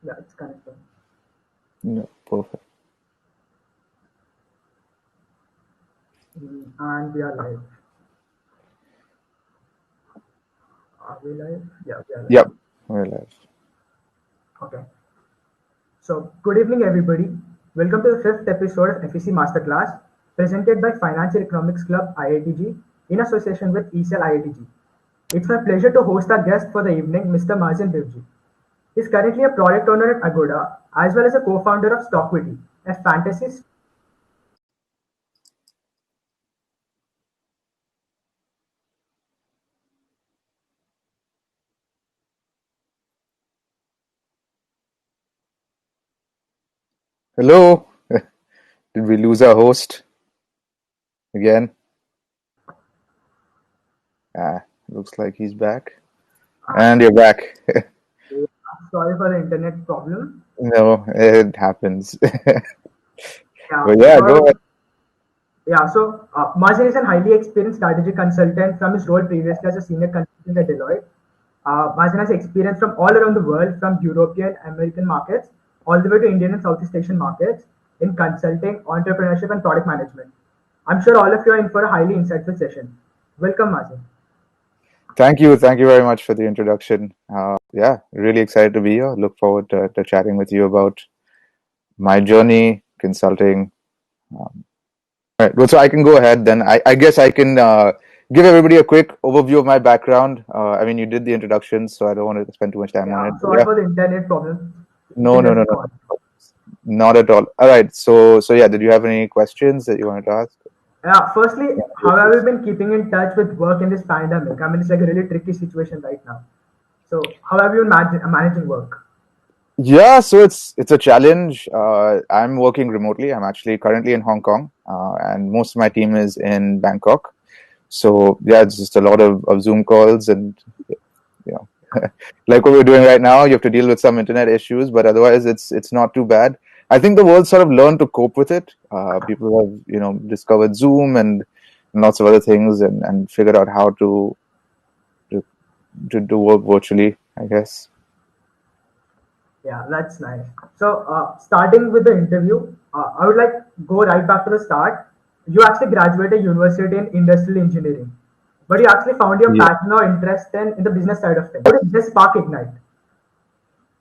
Yeah, it's connected. No, perfect. And we are live. Are we live? Yeah, we are live. Yep, we're live. Okay. So, good evening, everybody. Welcome to the fifth episode of FEC Masterclass, presented by Financial Economics Club IITG in association with ECL IITG. It's my pleasure to host our guest for the evening, Mr. Mazin Biviji. He is currently a product owner at Agoda, as well as a co-founder of Stoquity, a fantasy. Hello. Did we lose our host again? Looks like he's back. And you're back. Sorry for the internet problem. No, it happens. Yeah, But yeah, go ahead. Mazin is a highly experienced strategy consultant from his role previously as a senior consultant at Deloitte. Mazin has experience from all around the world, from European, American markets, all the way to Indian and Southeast Asian markets in consulting, entrepreneurship, and product management. I'm sure all of you are in for a highly insightful session. Welcome, Mazin. Thank you. Thank you very much for the introduction. Yeah, really excited to be here. Look forward to chatting with you about my journey, consulting. All right, well, so I can go ahead then. I guess I can give everybody a quick overview of my background. I mean, you did the introduction, so I don't want to spend too much time on Yeah, it. But sorry yeah, for the internet problem. You no, can no, just no, go no, on. not at all. All right, so yeah, did you have any questions that you wanted to ask? Yeah, firstly, how have you been keeping in touch with work in this pandemic? I mean, it's like a really tricky situation right now. So, how have you been managing work? Yeah, so it's a challenge. I'm working remotely. I'm actually currently in Hong Kong, and most of my team is in Bangkok. So yeah, it's just a lot of Zoom calls, and you know, like what we're doing right now, you have to deal with some internet issues, but otherwise, it's not too bad. I think the world sort of learned to cope with it. People have discovered Zoom and lots of other things, and figured out how to to work virtually, I guess. Yeah, that's nice. So, starting with the interview, I would like go right back to the start. You actually graduated university in industrial engineering, but you actually found your Yeah. passion or interest in the business side of things. How did this spark ignite?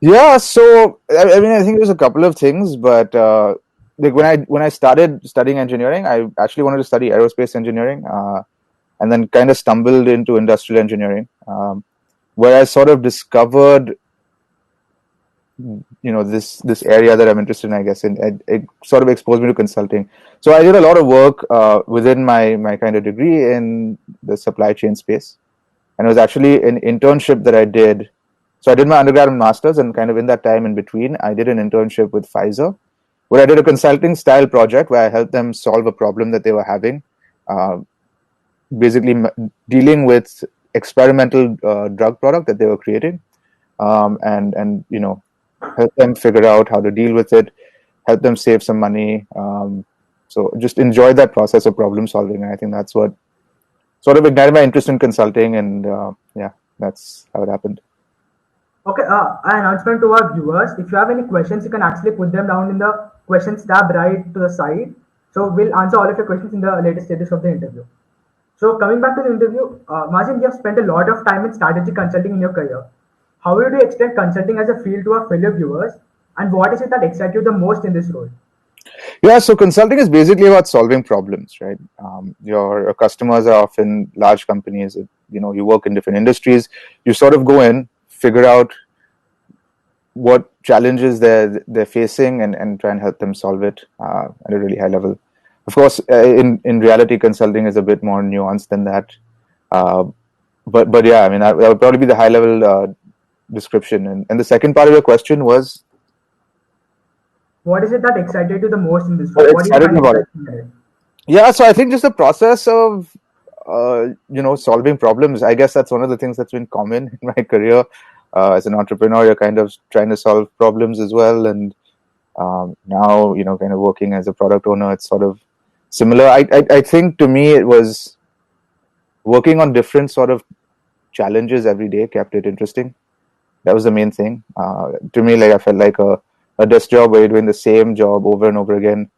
Yeah, so I mean, I think there's a couple of things, but like when I started studying engineering, I actually wanted to study aerospace engineering, and then kind of stumbled into industrial engineering, where I sort of discovered, this area that I'm interested in. I guess, and it sort of exposed me to consulting. So I did a lot of work within my kind of degree in the supply chain space, and it was actually an internship that I did. So I did my undergrad and masters, and kind of in that time in between, I did an internship with Pfizer, where I did a consulting style project where I helped them solve a problem that they were having, uh, basically dealing with experimental drug product that they were creating, and help them figure out how to deal with it, help them save some money. So just enjoy that process of problem solving, and I think that's what sort of ignited my interest in consulting, and yeah, that's how it happened. Okay, an announcement to our viewers. If you have any questions, you can actually put them down in the questions tab right to the side. So we'll answer all of your questions in the later stages of the interview. So coming back to the interview, Mazin, you have spent a lot of time in strategy consulting in your career. How would you explain consulting as a field to our fellow viewers, and what is it that excites you the most in this role? Yeah, so consulting is basically about solving problems, right? Your customers are often large companies. You work in different industries. You sort of go in, figure out what challenges they're facing, and try and help them solve it at a really high level. Of course, in reality, consulting is a bit more nuanced than that. Uh, but yeah, I mean that would probably be the high level description. And the second part of your question was, What is it that excited you the most in this role? what What do you excited find me about it? interesting in it? Yeah, so I think just the process of solving problems. I guess that's one of the things that's been common in my career. As an entrepreneur, you're kind of trying to solve problems as well, and now kind of working as a product owner, it's sort of similar. I think to me it was working on different sort of challenges every day kept it interesting. That was the main thing. To me, like I felt like a desk job where you're doing the same job over and over again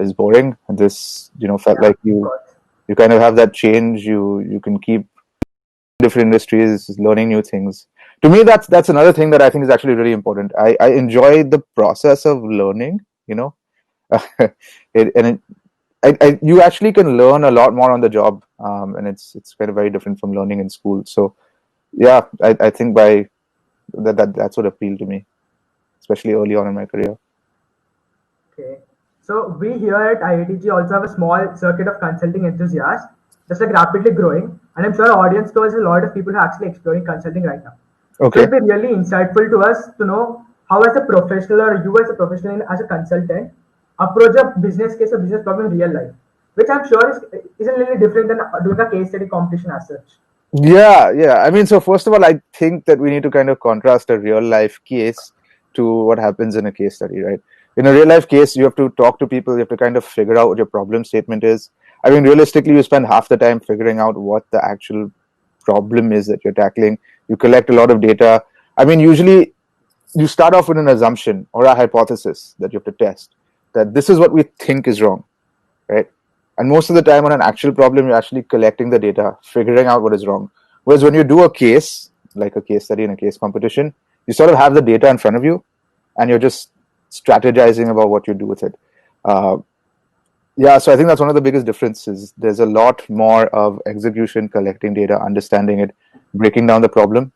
is boring. This, felt Yeah, like of you course. kind of have that change. You can keep different industries, learning new things. To me, that's another thing that I think is actually really important. I enjoy the process of learning. You actually can learn a lot more on the job, and it's kind of very different from learning in school. So yeah, I think by that's what appealed to me, especially early on in my career. Okay. So we here at IITG also have a small circuit of consulting enthusiasts, just like rapidly growing. And I'm sure our audience knows a lot of people who are actually exploring consulting right now. So Okay. it'll be really insightful to us to know how as a professional or you as a professional as a consultant approach a business case or business problem in real life, which I'm sure is a little different than doing a case study competition as such. Yeah. I mean, so first of all, I think that we need to kind of contrast a real life case to what happens in a case study, right? In a real life case, you have to talk to people, you have to kind of figure out what your problem statement is. I mean, realistically, you spend half the time figuring out what the actual problem is that you're tackling. You collect a lot of data. I mean, usually you start off with an assumption or a hypothesis that you have to test, that this is what we think is wrong, right? And most of the time on an actual problem, you're actually collecting the data, figuring out what is wrong. Whereas when you do a case, like a case study in a case competition, you sort of have the data in front of you and you're just strategizing about what you do with it. Uh, yeah, so I think that's one of the biggest differences. There's a lot more of execution, collecting data, understanding it, breaking down the problem.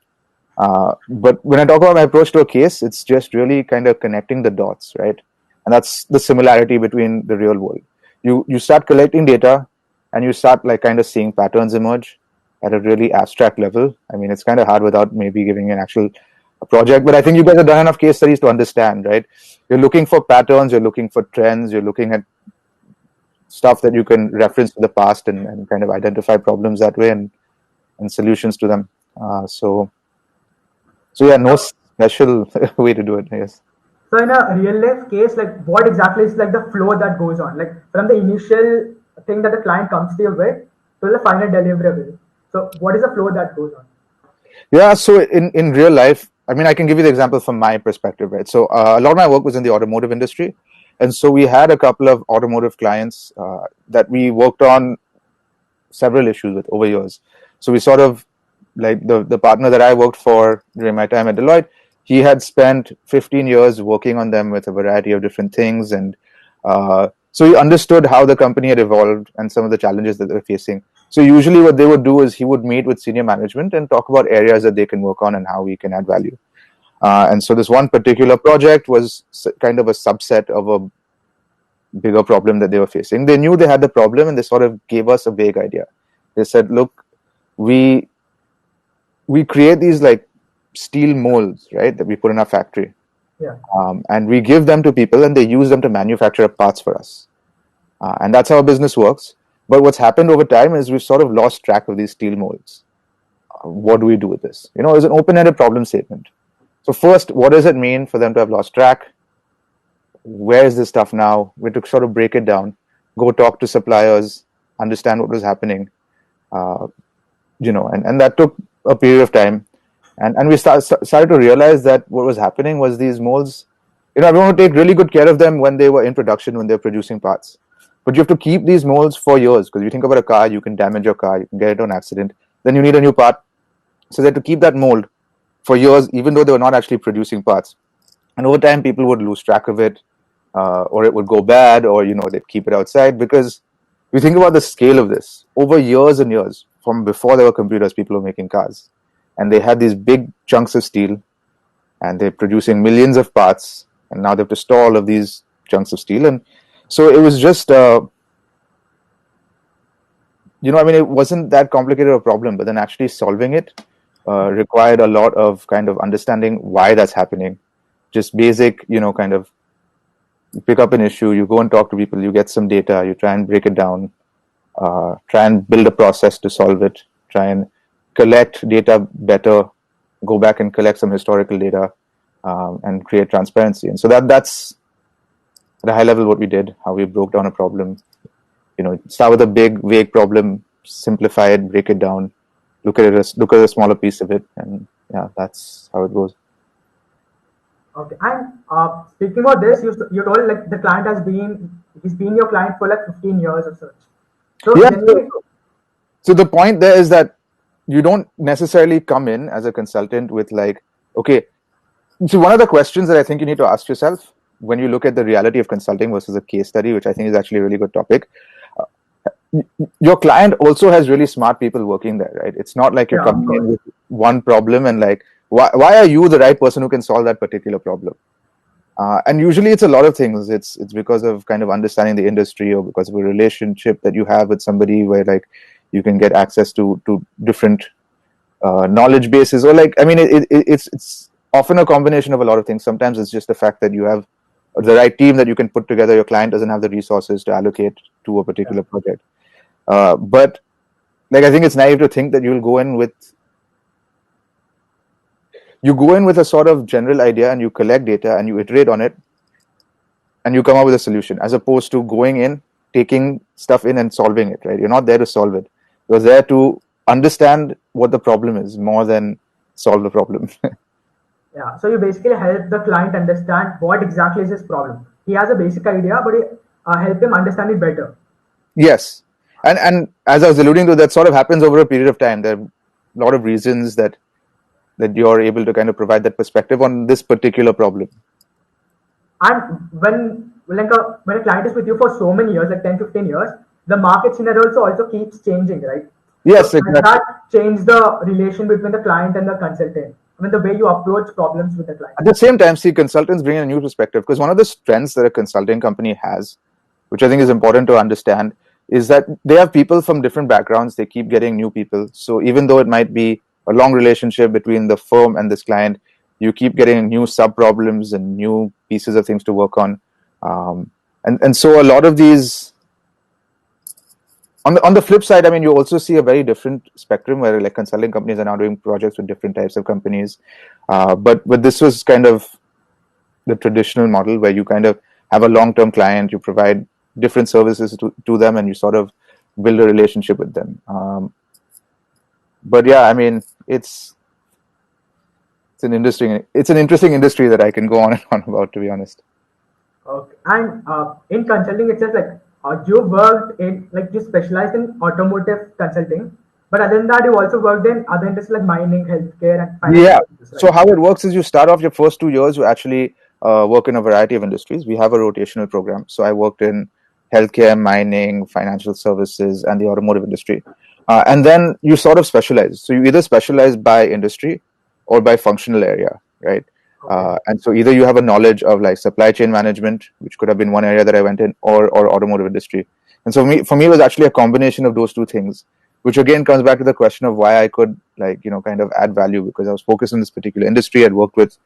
But when I talk about my approach to a case, it's just really kind of connecting the dots, right? And that's the similarity between the real world. You start collecting data, and you start like kind of seeing patterns emerge at a really abstract level. I mean, it's kind of hard without maybe giving an actual project, but I think you guys have done enough case studies to understand, right? You're looking for patterns, you're looking for trends, you're looking at stuff that you can reference to the past and kind of identify problems that way and solutions to them. So yeah, no So, special way to do it, I guess. so in a real life case, like what exactly is like the flow that goes on, like from the initial thing that the client comes to you with to the final deliverable. So what is the flow that goes on? Yeah, so in real life, I mean, I can give you the example from my perspective, right? So a lot of my work was in the automotive industry, and so we had a couple of automotive clients that we worked on several issues with over years. So we sort of like the partner that I worked for during my time at Deloitte, he had spent 15 years working on them with a variety of different things, and so he understood how the company had evolved and some of the challenges that they were facing. So usually, what they would do is he would meet with senior management and talk about areas that they can work on and how we can add value. And so this one particular project was kind of a subset of a bigger problem that they were facing. They knew they had the problem, and they sort of gave us a vague idea. They said, "Look, we create these like steel molds, right, that we put in our factory, Yeah. and we give them to people, and they use them to manufacture parts for us, and that's how our business works. But what's happened over time is we've sort of lost track of these steel molds. What do we do with this? It's an open-ended problem statement. So first, what does it mean for them to have lost track? Where is this stuff now? We had to sort of break it down, go talk to suppliers, understand what was happening, uh, and that took a period of time. And we started to realize that what was happening was these molds, everyone would take really good care of them when they were in production, when they were producing parts. But you have to keep these molds for years, because if you think about a car, you can damage your car, you can get into an accident, then you need a new part. So they had to keep that mold for years, even though they were not actually producing parts. And over time, people would lose track of it, or it would go bad, or they'd keep it outside. Because if you think about the scale of this, over years and years, from before there were computers, people were making cars, and they had these big chunks of steel, and they're producing millions of parts, and now they have to store all of these chunks of steel. And so it was just I mean, it wasn't that complicated a problem, but then actually solving it required a lot of kind of understanding why that's happening. Just basic, kind of, you pick up an issue, you go and talk to people, you get some data, you try and break it down, try and build a process to solve it, try and collect data better, go back and collect some historical data, and create transparency. And so that's at a high level what we did, how we broke down a problem. Start with a big, vague problem, simplify it, break it down, look at a smaller piece of it, and yeah, that's how it goes. Okay. And speaking about this, you told like the client he's been your client for like 15 years or such. So Yeah. generally, So the point there is that you don't necessarily come in as a consultant with like, okay, so one of the questions that I think you need to ask yourself when you look at the reality of consulting versus a case study, which I think is actually a really good topic, your client also has really smart people working there, right? It's not like you're yeah, of coming in course. with one problem and like, why are you the right person who can solve that particular problem? And usually it's a lot of things. It's because of kind of understanding the industry or because of a relationship that you have with somebody where like you can get access to different knowledge bases, or like, I mean, it's often a combination of a lot of things. Sometimes it's just the fact that you have the right team that you can put together. Your client doesn't have the resources to allocate to a Yeah. particular project. But like, I think it's naive to think that you go in with a sort of general idea and you collect data and you iterate on it and you come up with a solution, as opposed to going in, taking stuff in and solving it, right? You're not there to solve it. You're there to understand what the problem is more than solve the problem. Yeah. So you basically help the client understand what exactly is his problem. He has a basic idea, but you help him understand it better. Yes. And as I was alluding to, that sort of happens over a period of time. There are a lot of reasons that you're able to kind of provide that perspective on this particular problem. And when a client is with you for so many years, like 10, 15 years, the market scenario also keeps changing, right? Yes, So does exactly. that change the relation between the client and the consultant? I mean, the way you approach problems with the client. At the same time, see, consultants bring in a new perspective, because one of the strengths that a consulting company has, which I think is important to understand, is that they have people from different backgrounds. They keep getting new people. So even though it might be a long relationship between the firm and this client, you keep getting new sub problems and new pieces of things to work on. And so a lot of these, on the flip side, I mean, you also see a very different spectrum where like consulting companies are now doing projects with different types of companies. But this was kind of the traditional model where you kind of have a long-term client, you provide different services to them, and you sort of build a relationship with them. But yeah, I mean, it's an interesting industry that I can go on and on about, to be honest. Okay. And in consulting itself, like you specialized in automotive consulting, but other than that, you also worked in other industries like mining, healthcare, and financial Yeah. services, right? So how it works is you start off your first 2 years, you actually work in a variety of industries. We have a rotational program. So I worked in healthcare, mining, financial services, and the automotive industry. And then you sort of specialize. So you either specialize by industry or by functional area, right? Okay. And so either you have a knowledge of like supply chain management, which could have been one area that I went in, or automotive industry. And so for me, it was actually a combination of those two things, which again comes back to the question of why I could kind of add value, because I was focused on this particular industry. I'd worked with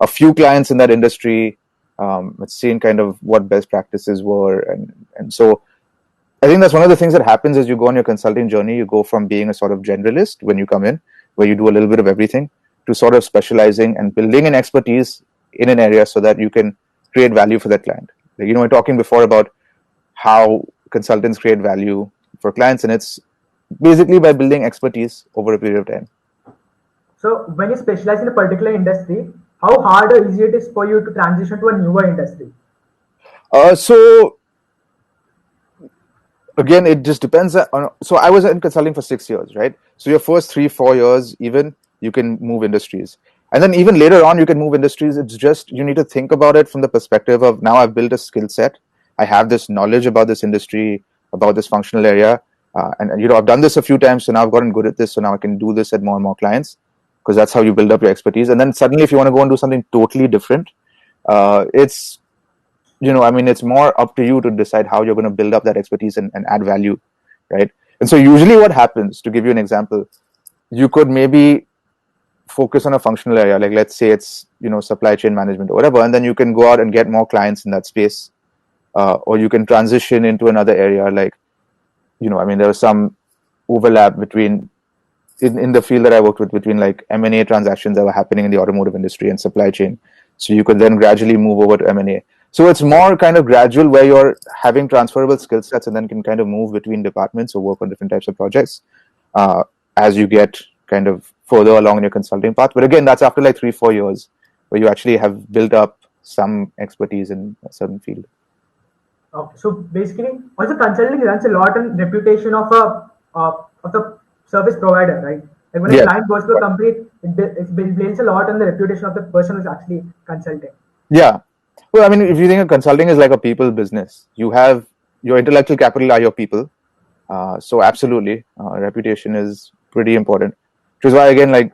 a few clients in that industry, I'd seen kind of what best practices were, and so I think that's one of the things that happens as you go on your consulting journey. You go from being a sort of generalist when you come in, where you do a little bit of everything, to sort of specializing and building an expertise in an area so that you can create value for that client. Like, we're talking before about how consultants create value for clients, and it's basically by building expertise over a period of time. So when you specialize in a particular industry, how hard or easy it is for you to transition to a newer industry? So again, it just depends on. So I was in consulting for 6 years, right? So your first 3-4 years, even you can move industries, and then even later on, you can move industries. It's just you need to think about it from the perspective of, now I've built a skill set. I have this knowledge about this industry, about this functional area, and I've done this a few times, so now I've gotten good at this. So now I can do this at more and more clients, because that's how you build up your expertise. And then suddenly, if you want to go and do something totally different, it's it's more up to you to decide how you're going to build up that expertise and add value, right? And so usually what happens, to give you an example, you could maybe focus on a functional area, like let's say it's supply chain management or whatever, and then you can go out and get more clients in that space, or you can transition into another area, like there was some overlap between in the field that I worked with, between like M&A transactions that were happening in the automotive industry and supply chain. So you could then gradually move over to M&A. So it's more kind of gradual, where you're having transferable skill sets and then can kind of move between departments or work on different types of projects as you get kind of further along in your consulting path. But again, that's after like 3-4 years where you actually have built up some expertise in a certain field. Okay, so basically, also consulting runs a lot on reputation of the service provider, right? Like when a Yeah. client goes to a company, it builds a lot on the reputation of the person who's actually consulting. Yeah. Well, I mean, if you think of consulting is like a people business, you have your intellectual capital are your people. So absolutely, reputation is pretty important. Which is why, again, like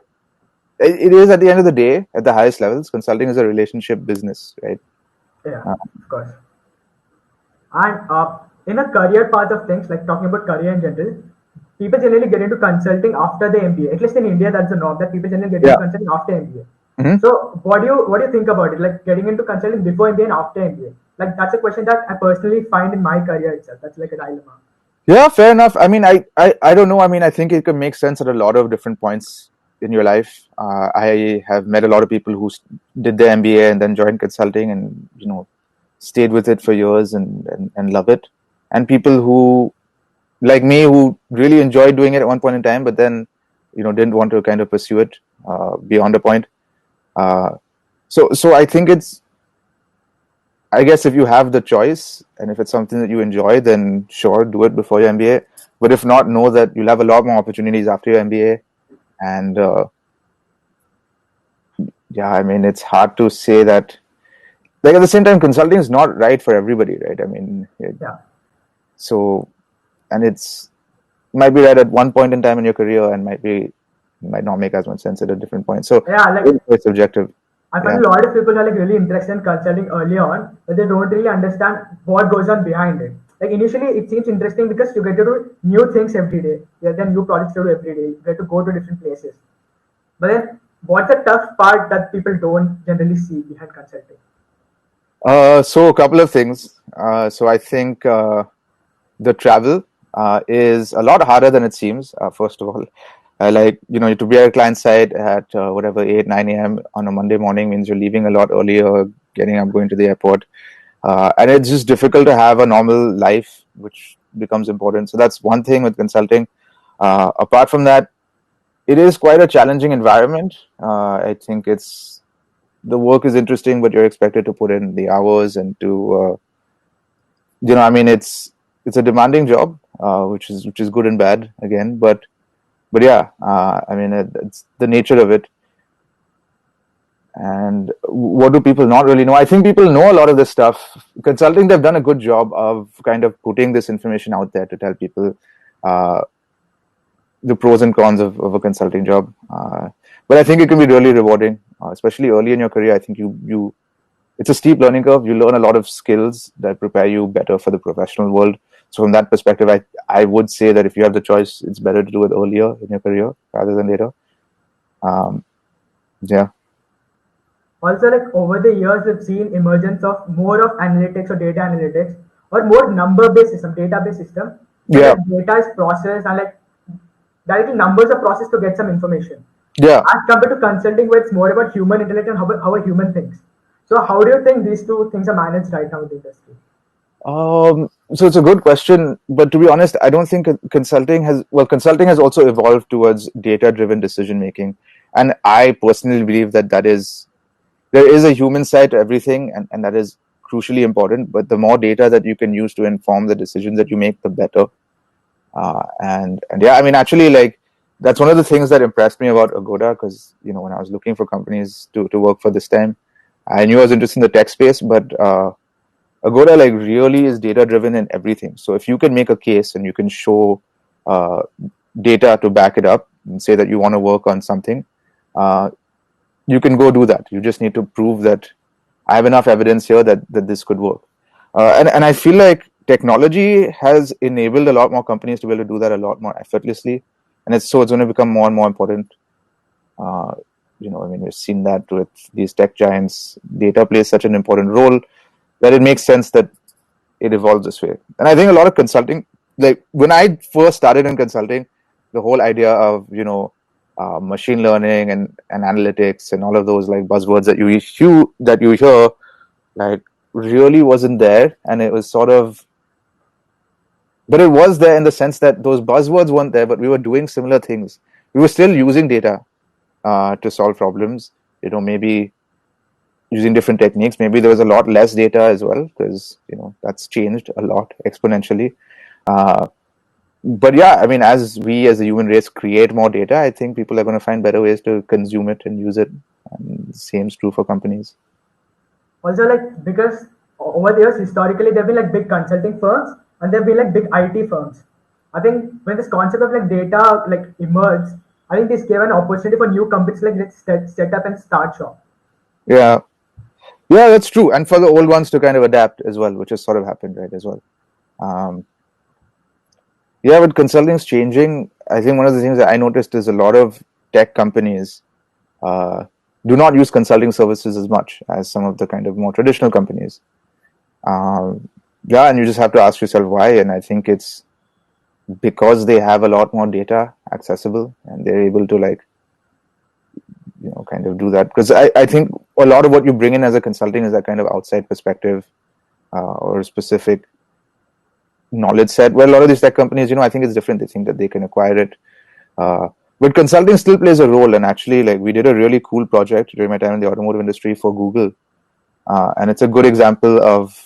it is at the end of the day, at the highest levels, consulting is a relationship business, right? Yeah, of course. And in a career path of things, like talking about career in general, people generally get into consulting after the MBA. At least in India, that's the norm that people generally get into Yeah. consulting after MBA. Mm-hmm. So what do you think about it? Like getting into consulting before MBA and after MBA? Like that's a question that I personally find in my career itself. That's like a dilemma. Yeah, fair enough. I mean, I don't know. I mean, I think it can make sense at a lot of different points in your life. I have met a lot of people who did their MBA and then joined consulting and, stayed with it for years and love it. And people who, like me, who really enjoyed doing it at one point in time, but then, didn't want to kind of pursue it beyond a point. So I think I guess if you have the choice and if it's something that you enjoy, then sure, do it before your MBA. But if not, know that you'll have a lot more opportunities after your MBA. And yeah, I mean, it's hard to say that. Like at the same time, consulting is not right for everybody, right? I mean, Yeah. so, and might be right at one point in time in your career and might not make as much sense at a different point. So Yeah, like it's subjective. I Yeah. find a lot of people are like really interested in consulting early on, but they don't really understand what goes on behind it. Like initially, it seems interesting because you get to do new things every day. Yeah, then new projects to do every day. You get to go to different places. But then, what's the tough part that people don't generally see behind consulting? So a couple of things. So I think the travel is a lot harder than it seems. First of all, like to be at a client site at whatever 8-9 a.m. on a Monday morning means you're leaving a lot earlier, getting up, going to the airport, and it's just difficult to have a normal life, which becomes important. So that's one thing with consulting. Apart from that, it is quite a challenging environment. I think the work is interesting, but you're expected to put in the hours and to I mean, it's a demanding job, which is good and bad again. But yeah, I mean, it's the nature of it. And what do people not really know? I think people know a lot of this stuff. Consulting, they've done a good job of kind of putting this information out there to tell people the pros and cons of a consulting job. But I think it can be really rewarding, especially early in your career. I think it's a steep learning curve. You learn a lot of skills that prepare you better for the professional world. So from that perspective, I would say that if you have the choice, it's better to do it earlier in your career rather than later. Yeah. Also, like over the years, we've seen emergence of more of analytics or data analytics or more number-based system, database system, where Yeah. data is processed and like directly numbers are processed to get some information. Yeah. As compared to consulting, where it's more about human intellect and how a human thinks. So, how do you think these two things are managed right now in the industry? So it's a good question, but to be honest, I don't think consulting has also evolved towards data-driven decision making, and I personally believe that there is a human side to everything, and that is crucially important. But the more data that you can use to inform the decisions that you make, the better. And yeah, I mean, actually, like that's one of the things that impressed me about Agoda, because when I was looking for companies to work for this time, I knew I was interested in the tech space, but Agoda like really is data driven in everything. So if you can make a case and you can show data to back it up and say that you want to work on something, you can go do that. You just need to prove that I have enough evidence here that this could work. And I feel like technology has enabled a lot more companies to be able to do that a lot more effortlessly, and it's going to become more and more important. I mean, we've seen that with these tech giants. Data plays such an important role that it makes sense that it evolves this way. And I think a lot of consulting, like when I first started in consulting, the whole idea of machine learning and analytics and all of those like buzzwords that you hear like really wasn't there, and it was but it was there in the sense that those buzzwords weren't there, but we were doing similar things. We were still using data, to solve problems. Maybe using different techniques. Maybe there was a lot less data as well, because that's changed a lot exponentially. But yeah, I mean, as we as a human race create more data, I think people are going to find better ways to consume it and use it. And the same is true for companies. Also, like, because over the years historically there've been like big consulting firms and there've been like big IT firms. I think when this concept of like data like emerged, I think this gave an opportunity for new companies like let's set up and start shop. Yeah, yeah, that's true. And for the old ones to kind of adapt as well, which has sort of happened, right, as well. Yeah, but consulting is changing. I think one of the things that I noticed is a lot of tech companies do not use consulting services as much as some of the kind of more traditional companies. Yeah, and you just have to ask yourself why. And I think it's because they have a lot more data accessible and they're able to kind of do that. Because I think a lot of what you bring in as a consulting is that kind of outside perspective or specific knowledge set, where a lot of these tech companies, I think it's different. They think that they can acquire it. But consulting still plays a role. And actually, like, we did a really cool project during my time in the automotive industry for Google. And it's a good example of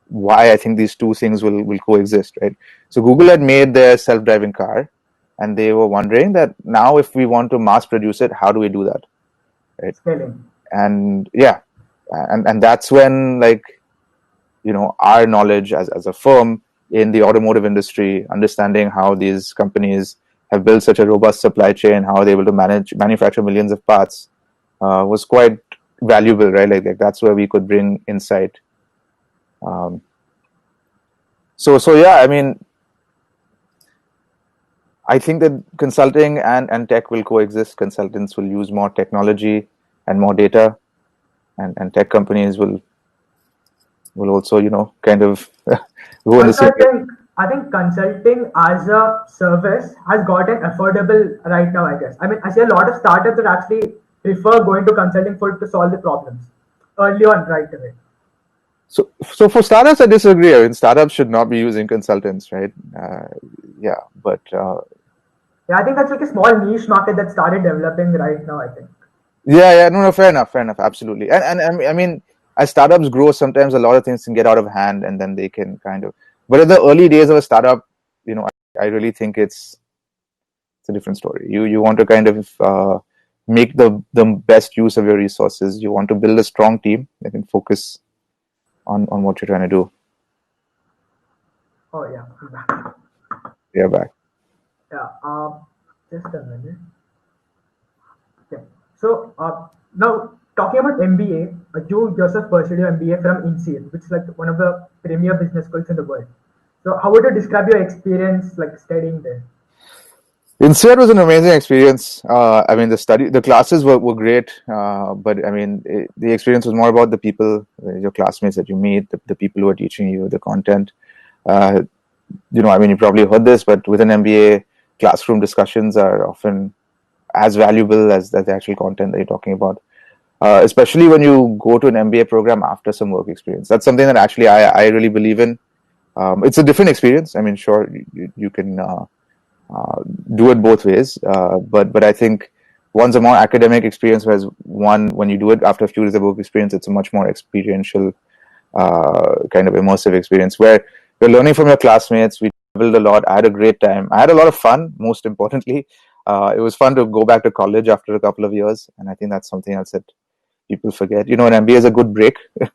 why I think these two things will coexist, right? So Google had made their self-driving car, and they were wondering that now if we want to mass produce it, how do we do that, right? Scaling. And yeah, and that's when our knowledge as a firm in the automotive industry, understanding how these companies have built such a robust supply chain, how they're able to manufacture millions of parts, was quite valuable, right? Like that's where we could bring insight. So yeah, I mean, I think that consulting and tech will coexist. Consultants will use more technology and more data, and tech companies will also, kind of go in the Also, same way. I think consulting as a service has gotten affordable right now, I guess. I mean, I see a lot of startups that actually prefer going to consulting for to solve the problems early on right away. So for startups, I disagree. I mean, startups should not be using consultants, right? Yeah, but Yeah, I think that's like a small niche market that started developing right now, I think. yeah, no, fair enough, absolutely. And I mean, as startups grow, sometimes a lot of things can get out of hand, and then they can kind of. But in the early days of a startup, I really think it's a different story. You want to kind of make the best use of your resources. You want to build a strong team that can focus on what you're trying to do. Oh, yeah. Yeah, back. Yeah, just a minute. Okay. So now talking about MBA, you yourself pursued your MBA from INSEAD, which is like one of the premier business schools in the world. So how would you describe your experience like studying there? INSEAD was an amazing experience. I mean, the classes were great, but I mean, the experience was more about the people, your classmates that you meet, the people who are teaching you, the content. Uh, I mean, you probably heard this, but with an MBA, classroom discussions are often as valuable as the actual content that you're talking about. Especially when you go to an MBA program after some work experience. That's something that actually I really believe in. It's a different experience. I mean, sure, you can do it both ways, but I think one's a more academic experience, whereas when you do it after a few days of work experience, it's a much more experiential kind of immersive experience where you're learning from your classmates. We traveled a lot. I had a great time. I had a lot of fun. Most importantly, it was fun to go back to college after a couple of years, and I think that's something else that people forget. An MBA is a good break in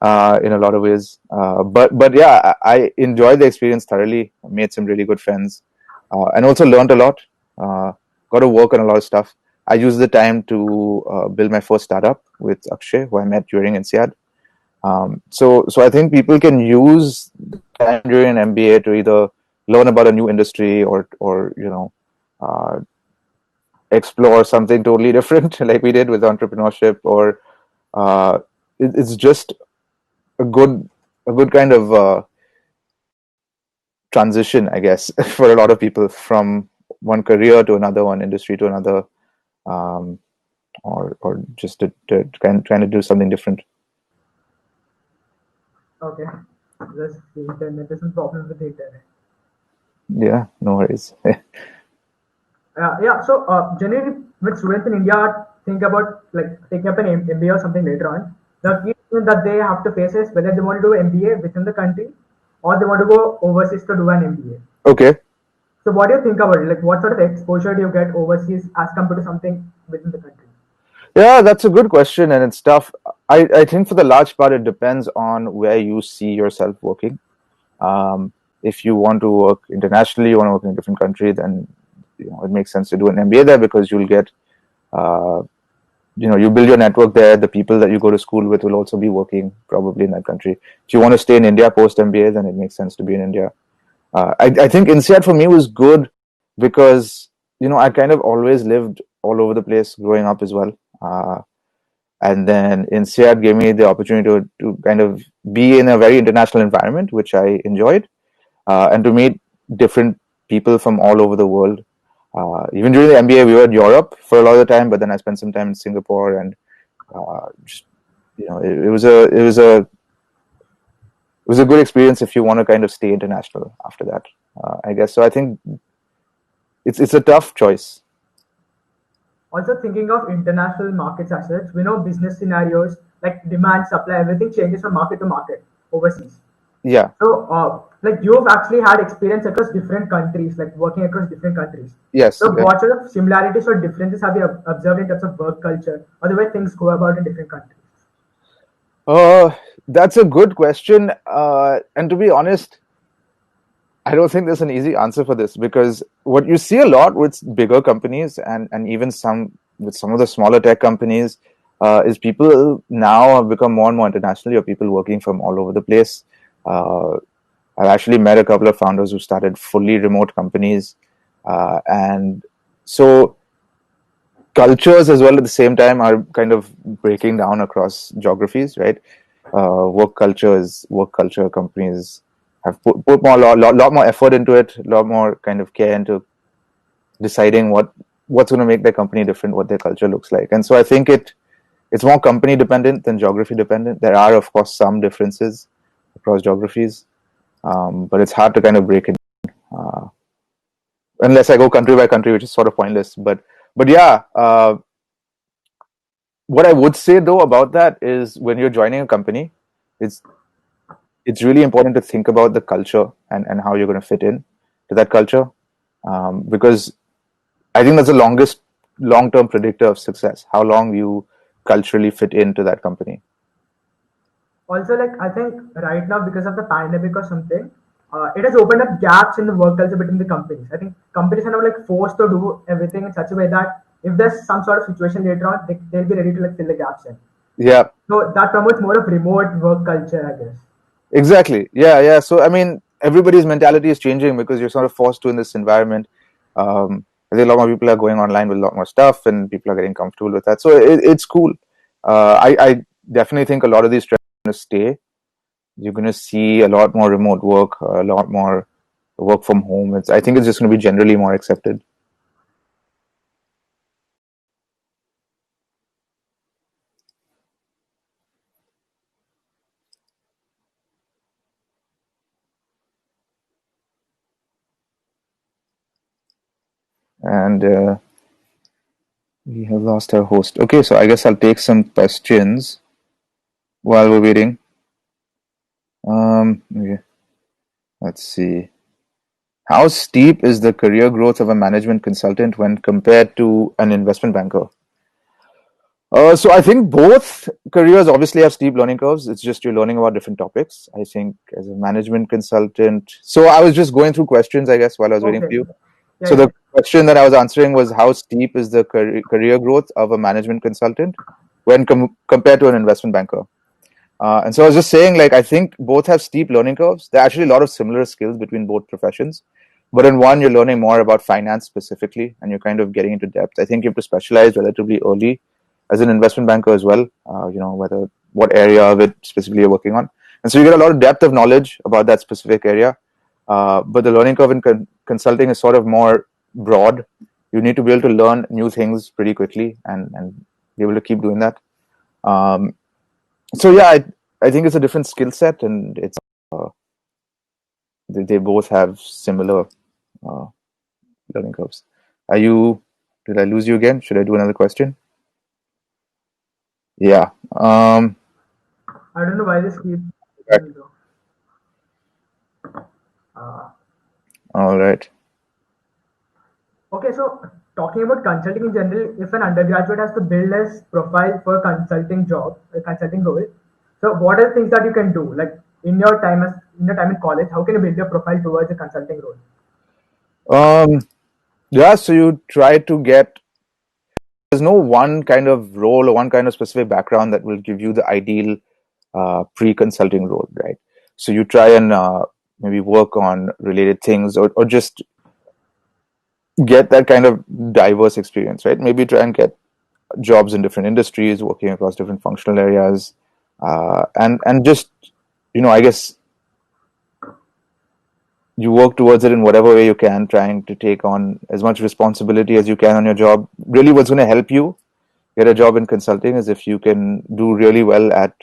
a lot of ways. But yeah, I enjoyed the experience thoroughly. Made some really good friends, and also learned a lot. Got to work on a lot of stuff. I used the time to build my first startup with Akshay, who I met during INSEAD. So I think people can use time during an MBA to either learn about a new industry or uh, explore something totally different, like we did with entrepreneurship, or it's just a good kind of transition, I guess, for a lot of people from one career to another, one industry to another, um, or just to trying to do something different. Okay, just the internet. There's some problem with the internet. Yeah, no worries. Yeah. So generally, when students in India think about like taking up an MBA or something later on, the key thing that they have to face is whether they want to do MBA within the country or they want to go overseas to do an MBA. Okay. So what do you think about it? Like what sort of exposure do you get overseas as compared to something within the country? Yeah, that's a good question, and it's tough. I think for the large part, it depends on where you see yourself working. If you want to work internationally, you want to work in a different country, then it makes sense to do an MBA there because you'll get, you build your network there. The people that you go to school with will also be working probably in that country. If you want to stay in India post MBA, then it makes sense to be in India. I think INSEAD for me was good because I kind of always lived all over the place growing up as well. And then INSEAD gave me the opportunity to kind of be in a very international environment, which I enjoyed, and to meet different people from all over the world. Even during the MBA, we were in Europe for a lot of the time, but then I spent some time in Singapore, and just it was a good experience if you want to kind of stay international after that. I guess so. I think it's a tough choice. Also thinking of international markets as such, we know business scenarios like demand, supply, everything changes from market to market overseas. Yeah. So, like you've actually had experience across different countries, like working across different countries. Yes. So, Yeah. what sort of similarities or differences have you observed in terms of work culture or the way things go about in different countries? That's a good question. And to be honest, I don't think there's an easy answer for this because what you see a lot with bigger companies and even with some of the smaller tech companies is people now have become more and more international, or people working from all over the place. I've actually met a couple of founders who started fully remote companies. And so cultures as well at the same time are kind of breaking down across geographies, right? Work culture. Companies have put more lot more effort into it, a lot more kind of care into deciding what's going to make their company different, what their culture looks like. And so I think it's more company dependent than geography dependent. There are of course some differences across geographies, but it's hard to kind of break it unless I go country by country, which is sort of pointless. But yeah, what I would say though about that is when you're joining a company, it's really important to think about the culture and how you're going to fit in to that culture, because I think that's the longest long-term predictor of success, how long you culturally fit into that company. Also, like I think right now because of the pandemic or something, it has opened up gaps in the work culture between the companies. I think companies are now like forced to do everything in such a way that if there's some sort of situation later on, they'll be ready to like fill the gaps in. Yeah, So that promotes more of remote work culture, I guess. exactly. Yeah. So I mean, everybody's mentality is changing because you're sort of forced to in this environment. I think a lot more people are going online with a lot more stuff, and people are getting comfortable with that. So it's cool. I definitely think a lot of these trends are going to stay. You're going to see a lot more remote work, a lot more work from home. I think it's just going to be generally more accepted. And we have lost our host. Okay, so I guess I'll take some questions while we're waiting. Okay. Let's see. How steep is the career growth of a management consultant when compared to an investment banker? So I think both careers obviously have steep learning curves. It's just you're learning about different topics. I think as a management consultant, so I was just going through questions, I guess, while I was waiting Okay. for you. Yeah, So yeah. the question that I was answering was how steep is the career growth of a management consultant when compared to an investment banker? And so I was just saying, like, I think both have steep learning curves. There are actually a lot of similar skills between both professions. But in one, you're learning more about finance specifically, and you're kind of getting into depth. I think you have to specialize relatively early as an investment banker as well, what area of it specifically you're working on. And so you get a lot of depth of knowledge about that specific area. But the learning curve in consulting is sort of more broad. You need to be able to learn new things pretty quickly and be able to keep doing that. So yeah, I think it's a different skill set, and it's they both have similar learning curves. Are you Did I lose you again? Should I do another question? Yeah. I don't know why this keeps. Right. Uh, All right. okay, so talking about consulting in general, if an undergraduate has to build his profile for a consulting job, a consulting role, so what are the things that you can do? Like in your time in college, how can you build your profile towards a consulting role? Yeah. So you try to get. There's no one kind of role or one kind of specific background that will give you the ideal pre-consulting role, right? So you try and maybe work on related things, or just get that kind of diverse experience, right? Maybe try and get jobs in different industries, working across different functional areas, and just I guess you work towards it in whatever way you can, trying to take on as much responsibility as you can on your job. Really, what's going to help you get a job in consulting is if you can do really well at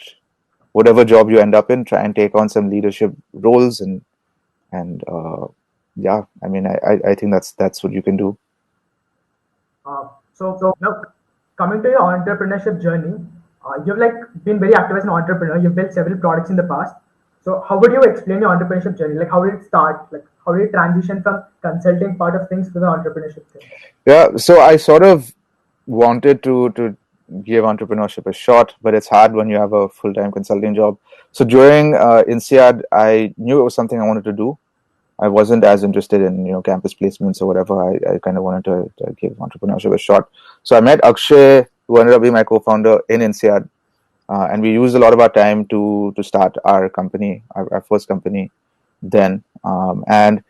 whatever job you end up in, try and take on some leadership roles, and yeah, I mean, I think that's what you can do. So now coming to your entrepreneurship journey, you've like been very active as an entrepreneur. You've built several products in the past. So how would you explain your entrepreneurship journey? Like how did it start? Like how did it transition from consulting part of things to the entrepreneurship thing? Yeah, so I sort of wanted to give entrepreneurship a shot, but it's hard when you have a full-time consulting job. So during INSEAD, I knew it was something I wanted to do. I wasn't as interested in campus placements or whatever. I kind of wanted to give entrepreneurship a shot. So I met Akshay, who ended up being my co-founder in INSEAD, and we used a lot of our time to start our company, our first company then. And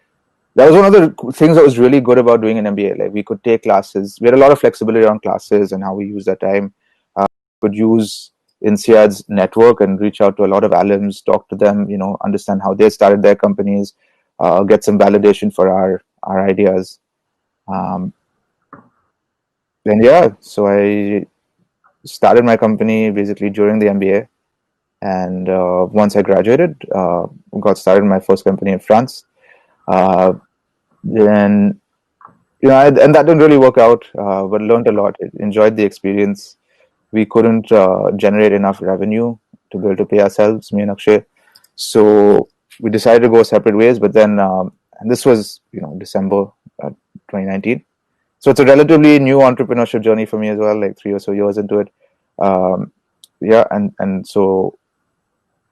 that was one of the things that was really good about doing an MBA. Like we could take classes. We had a lot of flexibility around classes and how we use that time. Could use INSEAD's network and reach out to a lot of alums, talk to them, understand how they started their companies, get some validation for our ideas. Um, and yeah, so I started my company basically during the MBA. And once I graduated, got started my first company in France. Then and that didn't really work out, but learned a lot. Enjoyed the experience. We couldn't generate enough revenue to be able to pay ourselves, me and Akshay. So we decided to go separate ways. But then, and this was December 2019. So it's a relatively new entrepreneurship journey for me as well, like 3 or so years into it. Um, yeah, and so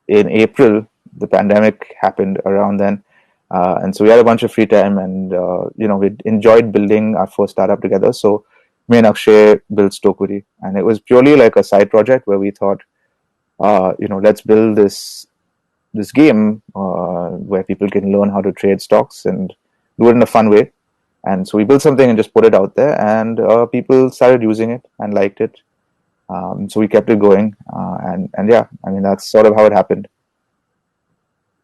in April, the pandemic happened around then. And so we had a bunch of free time, and we enjoyed building our first startup together. So me and Akshay built Stoquity, and it was purely like a side project where we thought, let's build this game where people can learn how to trade stocks and do it in a fun way. And so we built something and just put it out there, and people started using it and liked it. So we kept it going, and yeah, I mean that's sort of how it happened.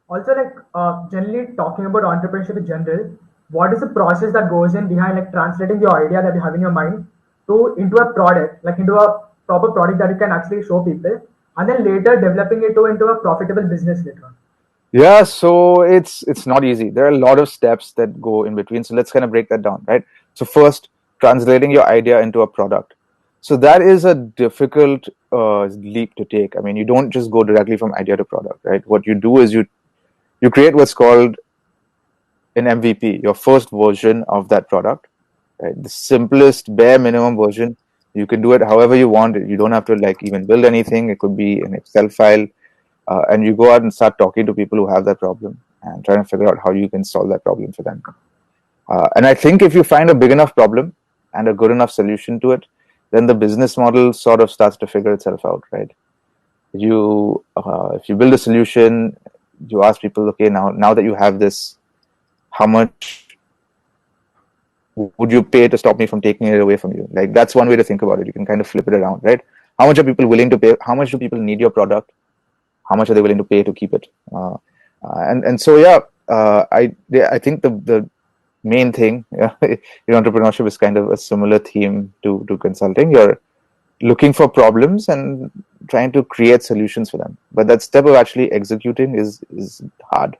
Also, like generally talking about entrepreneurship in general, what is the process that goes in behind like translating the idea that you have in your mind to into a product, like into a proper product that you can actually show people, and then later developing it into a profitable business later on. Yeah, so it's not easy. There are a lot of steps that go in between. So let's kind of break that down, right? So first, translating your idea into a product. So that is a difficult leap to take. I mean, you don't just go directly from idea to product, right? What you do is you create what's called an MVP, your first version of that product, right? The simplest, bare minimum version. You can do it however you want. You don't have to like even build anything. It could be an Excel file, and you go out and start talking to people who have that problem and trying to figure out how you can solve that problem for them. And I think if you find a big enough problem and a good enough solution to it, then the business model sort of starts to figure itself out, right? If you build a solution, you ask people, okay, now that you have this, how much would you pay to stop me from taking it away from you? Like that's one way to think about it. You can kind of flip it around, right? How much are people willing to pay? How much do people need your product? How much are they willing to pay to keep it? And so yeah, I think the main thing in entrepreneurship is kind of a similar theme to consulting. You're looking for problems and trying to create solutions for them, but that step of actually executing is hard,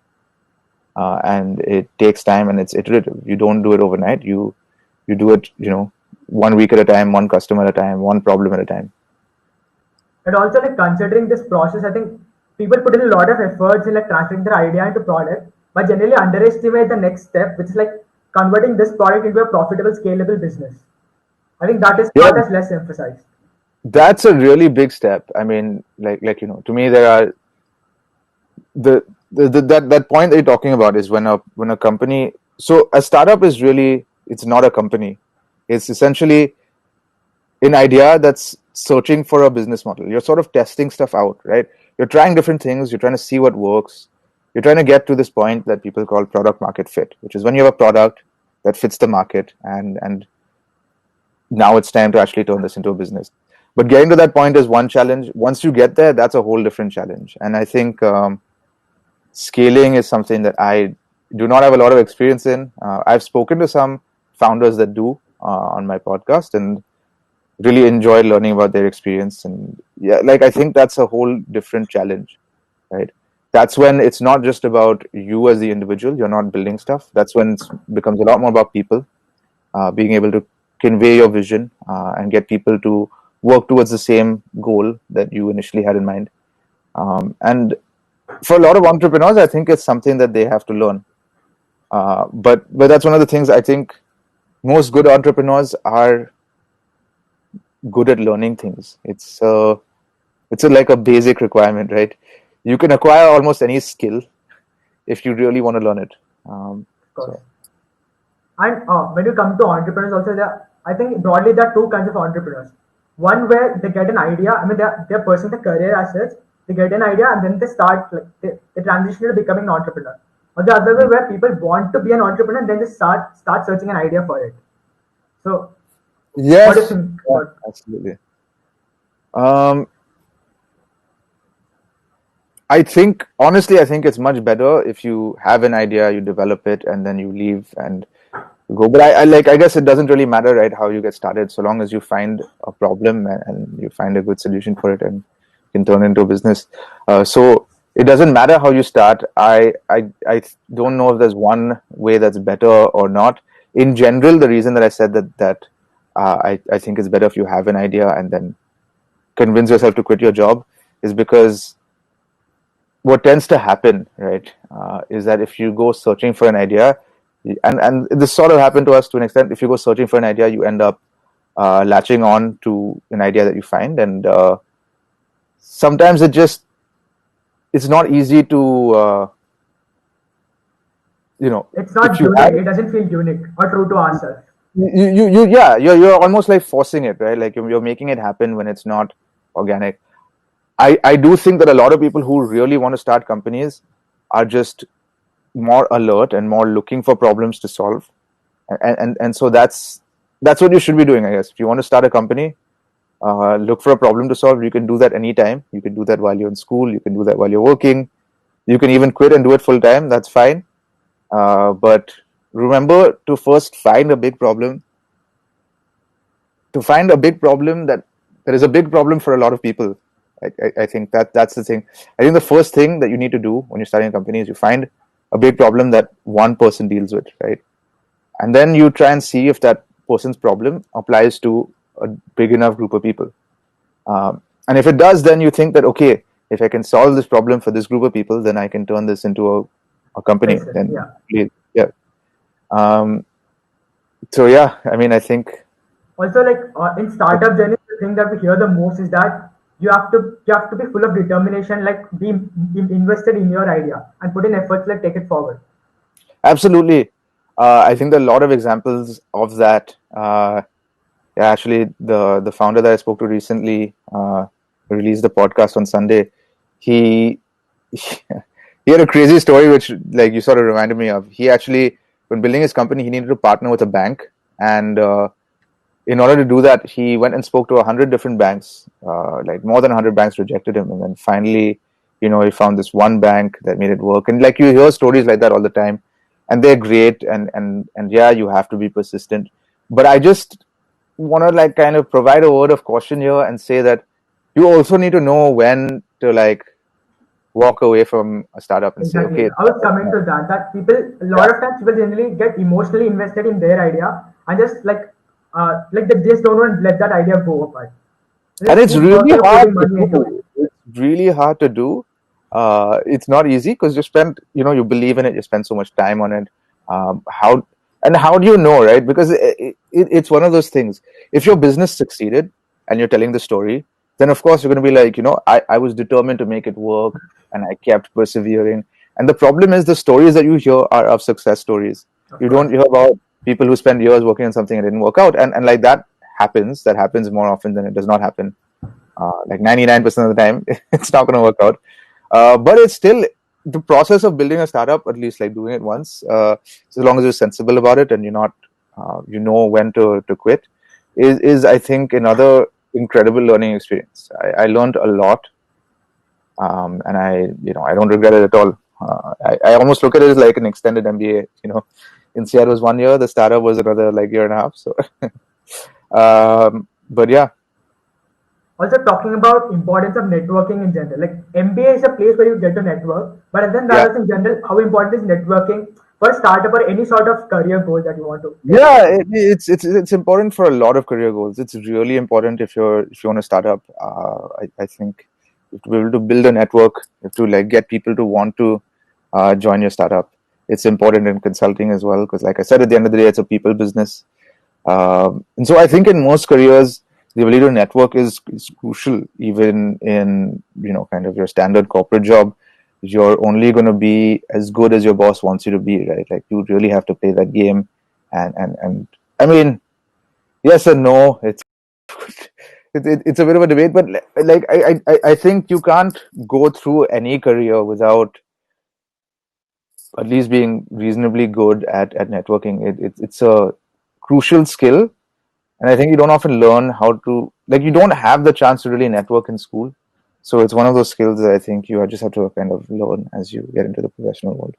and it takes time and it's iterative. You don't do it overnight. You do it 1 week at a time, one customer at a time, one problem at a time. And also, like, considering this process, I think people put in a lot of efforts in like transferring their idea into product, but generally underestimate the next step, which is like converting this product into a profitable, scalable business. I think that is Yeah, part is less emphasized. that's a really big step. I mean, like to me, there are that point that you're talking about is when a company. So a startup is really, it's not a company. It's essentially an idea that's searching for a business model. You're sort of testing stuff out, right? You're trying different things. You're trying to see what works. You're trying to get to this point that people call product market fit, which is when you have a product that fits the market, and now it's time to actually turn this into a business. But getting to that point is one challenge. Once you get there, that's a whole different challenge. And I think scaling is something that I do not have a lot of experience in. I've spoken to some founders that do on my podcast, and really enjoyed learning about their experience. And yeah, like I think that's a whole different challenge, right? That's when it's not just about you as the individual. You're not building stuff. That's when it becomes a lot more about people, being able to convey your vision and get people to work towards the same goal that you initially had in mind. And for a lot of entrepreneurs, I think it's something that they have to learn. But that's one of the things I think most good entrepreneurs are good at learning things. It's like a basic requirement, right? You can acquire almost any skill if you really want to learn it. Of course. So And when you come to entrepreneurs, also there, I think broadly there are two kinds of entrepreneurs. One where they get an idea. I mean, they're pursuing the career as such. They get an idea and then they start like they transition to becoming an entrepreneur. Or the other way where people want to be an entrepreneur and then they start searching an idea for it. So, what do you yes, think yeah, about? absolutely. Um, I think honestly, I think it's much better if you have an idea, you develop it, and then you leave and go. But I guess it doesn't really matter, right? How you get started, so long as you find a problem and you find a good solution for it and can turn it into a business. So it doesn't matter how you start. I don't know if there's one way that's better or not. In general, the reason that I said I think it's better if you have an idea and then convince yourself to quit your job is because what tends to happen, right, is that if you go searching for an idea, and this sort of happened to us to an extent, if you go searching for an idea, you end up latching on to an idea that you find, and sometimes it's not easy to, It's if not you unique. have It doesn't feel unique or true to ourselves. yeah, you're almost like forcing it, right? Like you're making it happen when it's not organic. I do think that a lot of people who really want to start companies are just more alert and more looking for problems to solve, and so that's what you should be doing, I guess. If you want to start a company, look for a problem to solve. You can do that anytime. You can do that while you're in school. You can do that while you're working. You can even quit and do it full time. That's fine. But remember to first find a big problem. To find a big problem that there is a big problem for a lot of people. I think that's the thing. I think the first thing that you need to do when you're starting a company is you find a big problem that one person deals with, right? And then you try and see if that person's problem applies to a big enough group of people. And if it does, then you think that, okay, if I can solve this problem for this group of people, then I can turn this into a company. Basis, Then, yeah. yeah. Um, so yeah, I mean, I think Also, like in startup journey, the thing that we hear the most is that you have to be full of determination, like be invested in your idea and put in efforts, like take it forward. absolutely. I think there are a lot of examples of that. Yeah, actually, the founder that I spoke to recently released the podcast on Sunday. He he had a crazy story, which like you sort of reminded me of. He actually, when building his company, he needed to partner with a bank, and in order to do that, he went and spoke to 100 different banks. Like more than 100 banks rejected him, and then finally, he found this one bank that made it work. And like you hear stories like that all the time, and they're great. And yeah, you have to be persistent. But I just want to like kind of provide a word of caution here and say that you also need to know when to like walk away from a startup and say, Exactly. okay, I was coming to that. That people, a lot of times, people generally get emotionally invested in their idea and just like like they just don't want to let that idea go apart. And Like, it's who's worth really of hard putting to money into it? do. It's really hard to do. It's not easy because you believe in it, you spend so much time on it. How do you know, right? Because it's one of those things. If your business succeeded and you're telling the story, then of course you're going to be like, I was determined to make it work and I kept persevering. And the problem is the stories that you hear are of success stories. Of You don't course. hear about people who spend years working on something and it didn't work out. And like that happens more often than it does not happen. Like 99% of the time, it's not going to work out. But it's still the process of building a startup, at least like doing it once, as long as you're sensible about it and you're not, you know when to quit, is I think another incredible learning experience. I learned a lot, and I don't regret it at all. I almost look at it as like an extended MBA. INSEAD was 1 year, the startup was another like year and a half. So, but yeah. Also talking about importance of networking in general. Like MBA is a place where you get to network, but then Yeah. rather in general, how important is networking for a startup or any sort of career goal that you want to get into? Yeah, it's important for a lot of career goals. It's really important if you want to start up. I think you have to be able to build a network. You have to like get people to want to join your startup. It's important in consulting as well because, like I said, at the end of the day, it's a people business. And so I think in most careers, the ability to network is crucial. Even in kind of your standard corporate job, you're only going to be as good as your boss wants you to be, right? Like you really have to play that game. And I mean, yes and no. It's a bit of a debate, but like I think you can't go through any career without at least being reasonably good at networking. It's a crucial skill. And I think you don't often learn how to, like, you don't have the chance to really network in school. So it's one of those skills that I think you just have to kind of learn as you get into the professional world.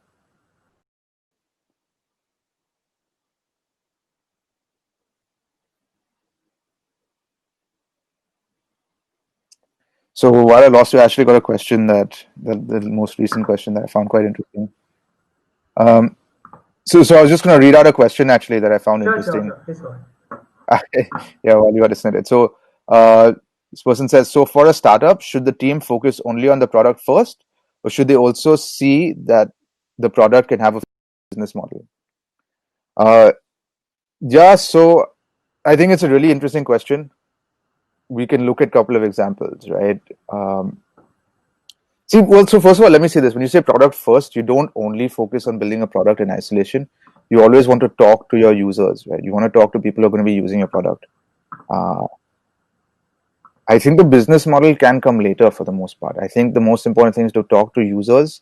So while I lost you, I actually got a question the most recent question that I found quite interesting. So I was just going to read out a question actually that I found Sure, sure, interesting. sure. Please go ahead. Yeah, while you are listening to it. So this person says, so for a startup, should the team focus only on the product first, or should they also see that the product can have a business model? Yeah, so I think it's a really interesting question. We can look at a couple of examples, right? So first of all, let me say this. When you say product first, you don't only focus on building a product in isolation. You always want to talk to your users, right? You want to talk to people who are going to be using your product. I think the business model can come later for the most part. I think the most important thing is to talk to users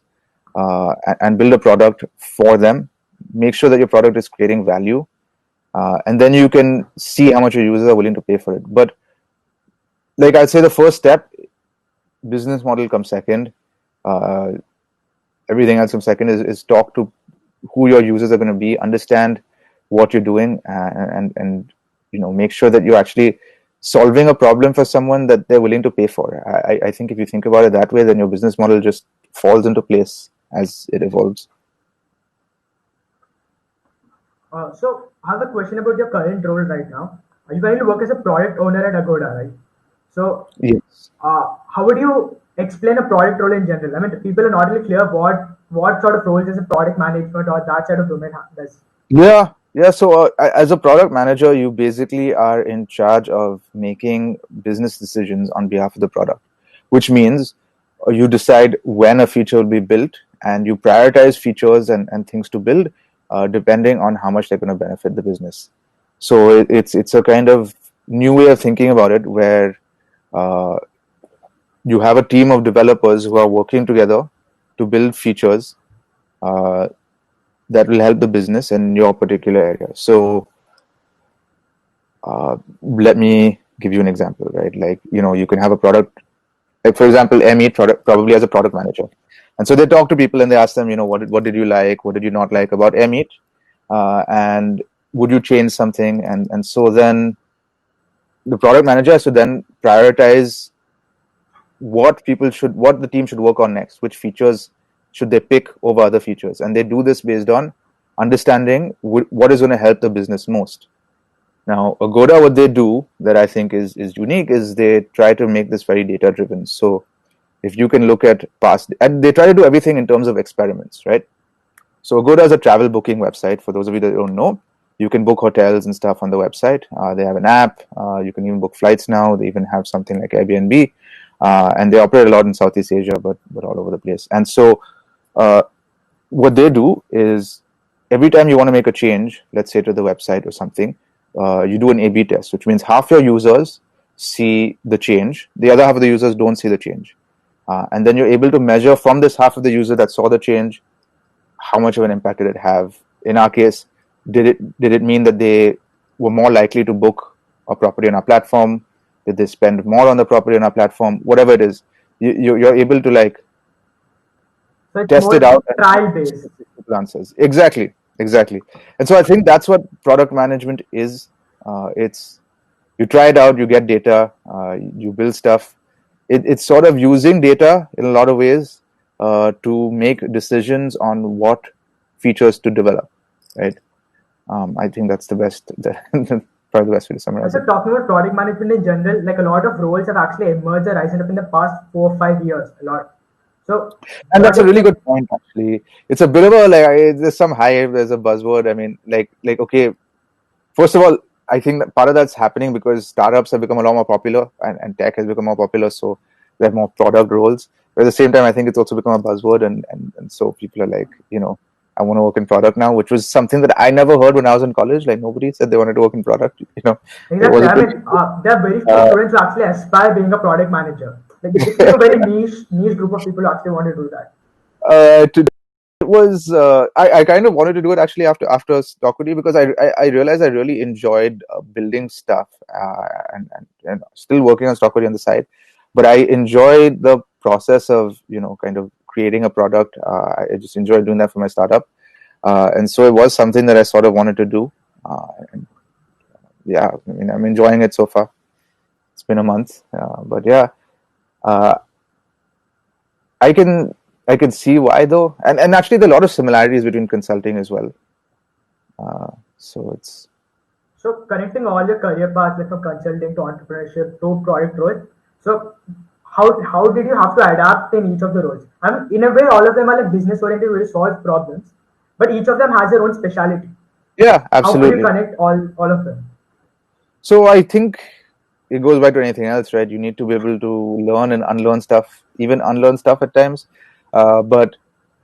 and build a product for them. Make sure that your product is creating value. And then you can see how much your users are willing to pay for it. But like I'd say the first step, business model comes second. Everything else comes second is talk to who your users are going to be, understand what you're doing, and make sure that you're actually solving a problem for someone that they're willing to pay for. I think if you think about it that way, then your business model just falls into place as it evolves. So I have a question about your current role right now. You currently work as a product owner at Agoda, right? So Yes. how would you explain a product role in general? I mean, people are not really clear what sort of roles is a product management or that sort of domain does. Yeah. So as a product manager, you basically are in charge of making business decisions on behalf of the product, which means you decide when a feature will be built and you prioritize features and things to build depending on how much they're going to benefit the business. So it's a kind of new way of thinking about it where uh, you have a team of developers who are working together to build features uh, that will help the business in your particular area. So let me give you an example, right? Like, you can have a product, like for example, ME product probably has a product manager. And so they talk to people and they ask them, what did you like? What did you not like about ME? And would you change something? And so then the product manager has to then prioritize what the team should work on next, which features should they pick over other features. And they do this based on understanding what is going to help the business most. Now, Agoda, what they do that I think is unique is they try to make this very data driven. So if you can look at past, and they try to do everything in terms of experiments, right? So Agoda is a travel booking website. For those of you that don't know, you can book hotels and stuff on the website. They have an app. You can even book flights now. They even have something like Airbnb, and they operate a lot in Southeast Asia, but all over the place. And so, what they do is every time you want to make a change, let's say to the website or something, you do an A/B test, which means half your users see the change, the other half of the users don't see the change, and then you're able to measure from this half of the user that saw the change how much of an impact did it have. In our case, did it mean that they were more likely to book a property on our platform? Did they spend more on the property on our platform? Whatever it is, you're able to like So it's test it more out trial and based. answers. Exactly. And so I think that's what product management is. It's you try it out, you get data, you build stuff. It's sort of using data in a lot of ways to make decisions on what features to develop, right? I think that's the best, probably the best way to summarize Also, it. talking about product management in general, like a lot of roles have actually emerged and risen up in the past 4 or 5 years. A lot. So, And what that's do a you really think? good point, actually. It's a bit of a like there's some hype, there's a buzzword. I mean, like okay, first of all, I think that part of that's happening because startups have become a lot more popular and tech has become more popular, so they have more product roles. But at the same time, I think it's also become a buzzword, and so people are like, I want to work in product now, which was something that I never heard when I was in college. Like nobody said they wanted to work in product. It was Exactly. a I bit. mean, there are very few Uh, students who actually aspire being a product manager. It's like a very niche group of people who actually want to do that. to it was I kind of wanted to do it actually after Stoquity because I realized I really enjoyed building stuff and still working on Stoquity on the side, but I enjoyed the process of kind of creating a product. I just enjoyed doing that for my startup, and so it was something that I sort of wanted to do. And yeah, I mean I'm enjoying it so far. It's been a month, but yeah, uh, I can I can see why though, and actually there are a lot of similarities between consulting as well. So it's So, connecting all your career paths, like from consulting to entrepreneurship to product roles. So, how did you have to adapt in each of the roles? I mean, in a way, all of them are like business oriented, where you solve problems, but each of them has their own speciality. yeah, How could you absolutely. connect all of them? So I think it goes back to anything else, right? You need to be able to learn and unlearn stuff, even unlearn stuff at times. But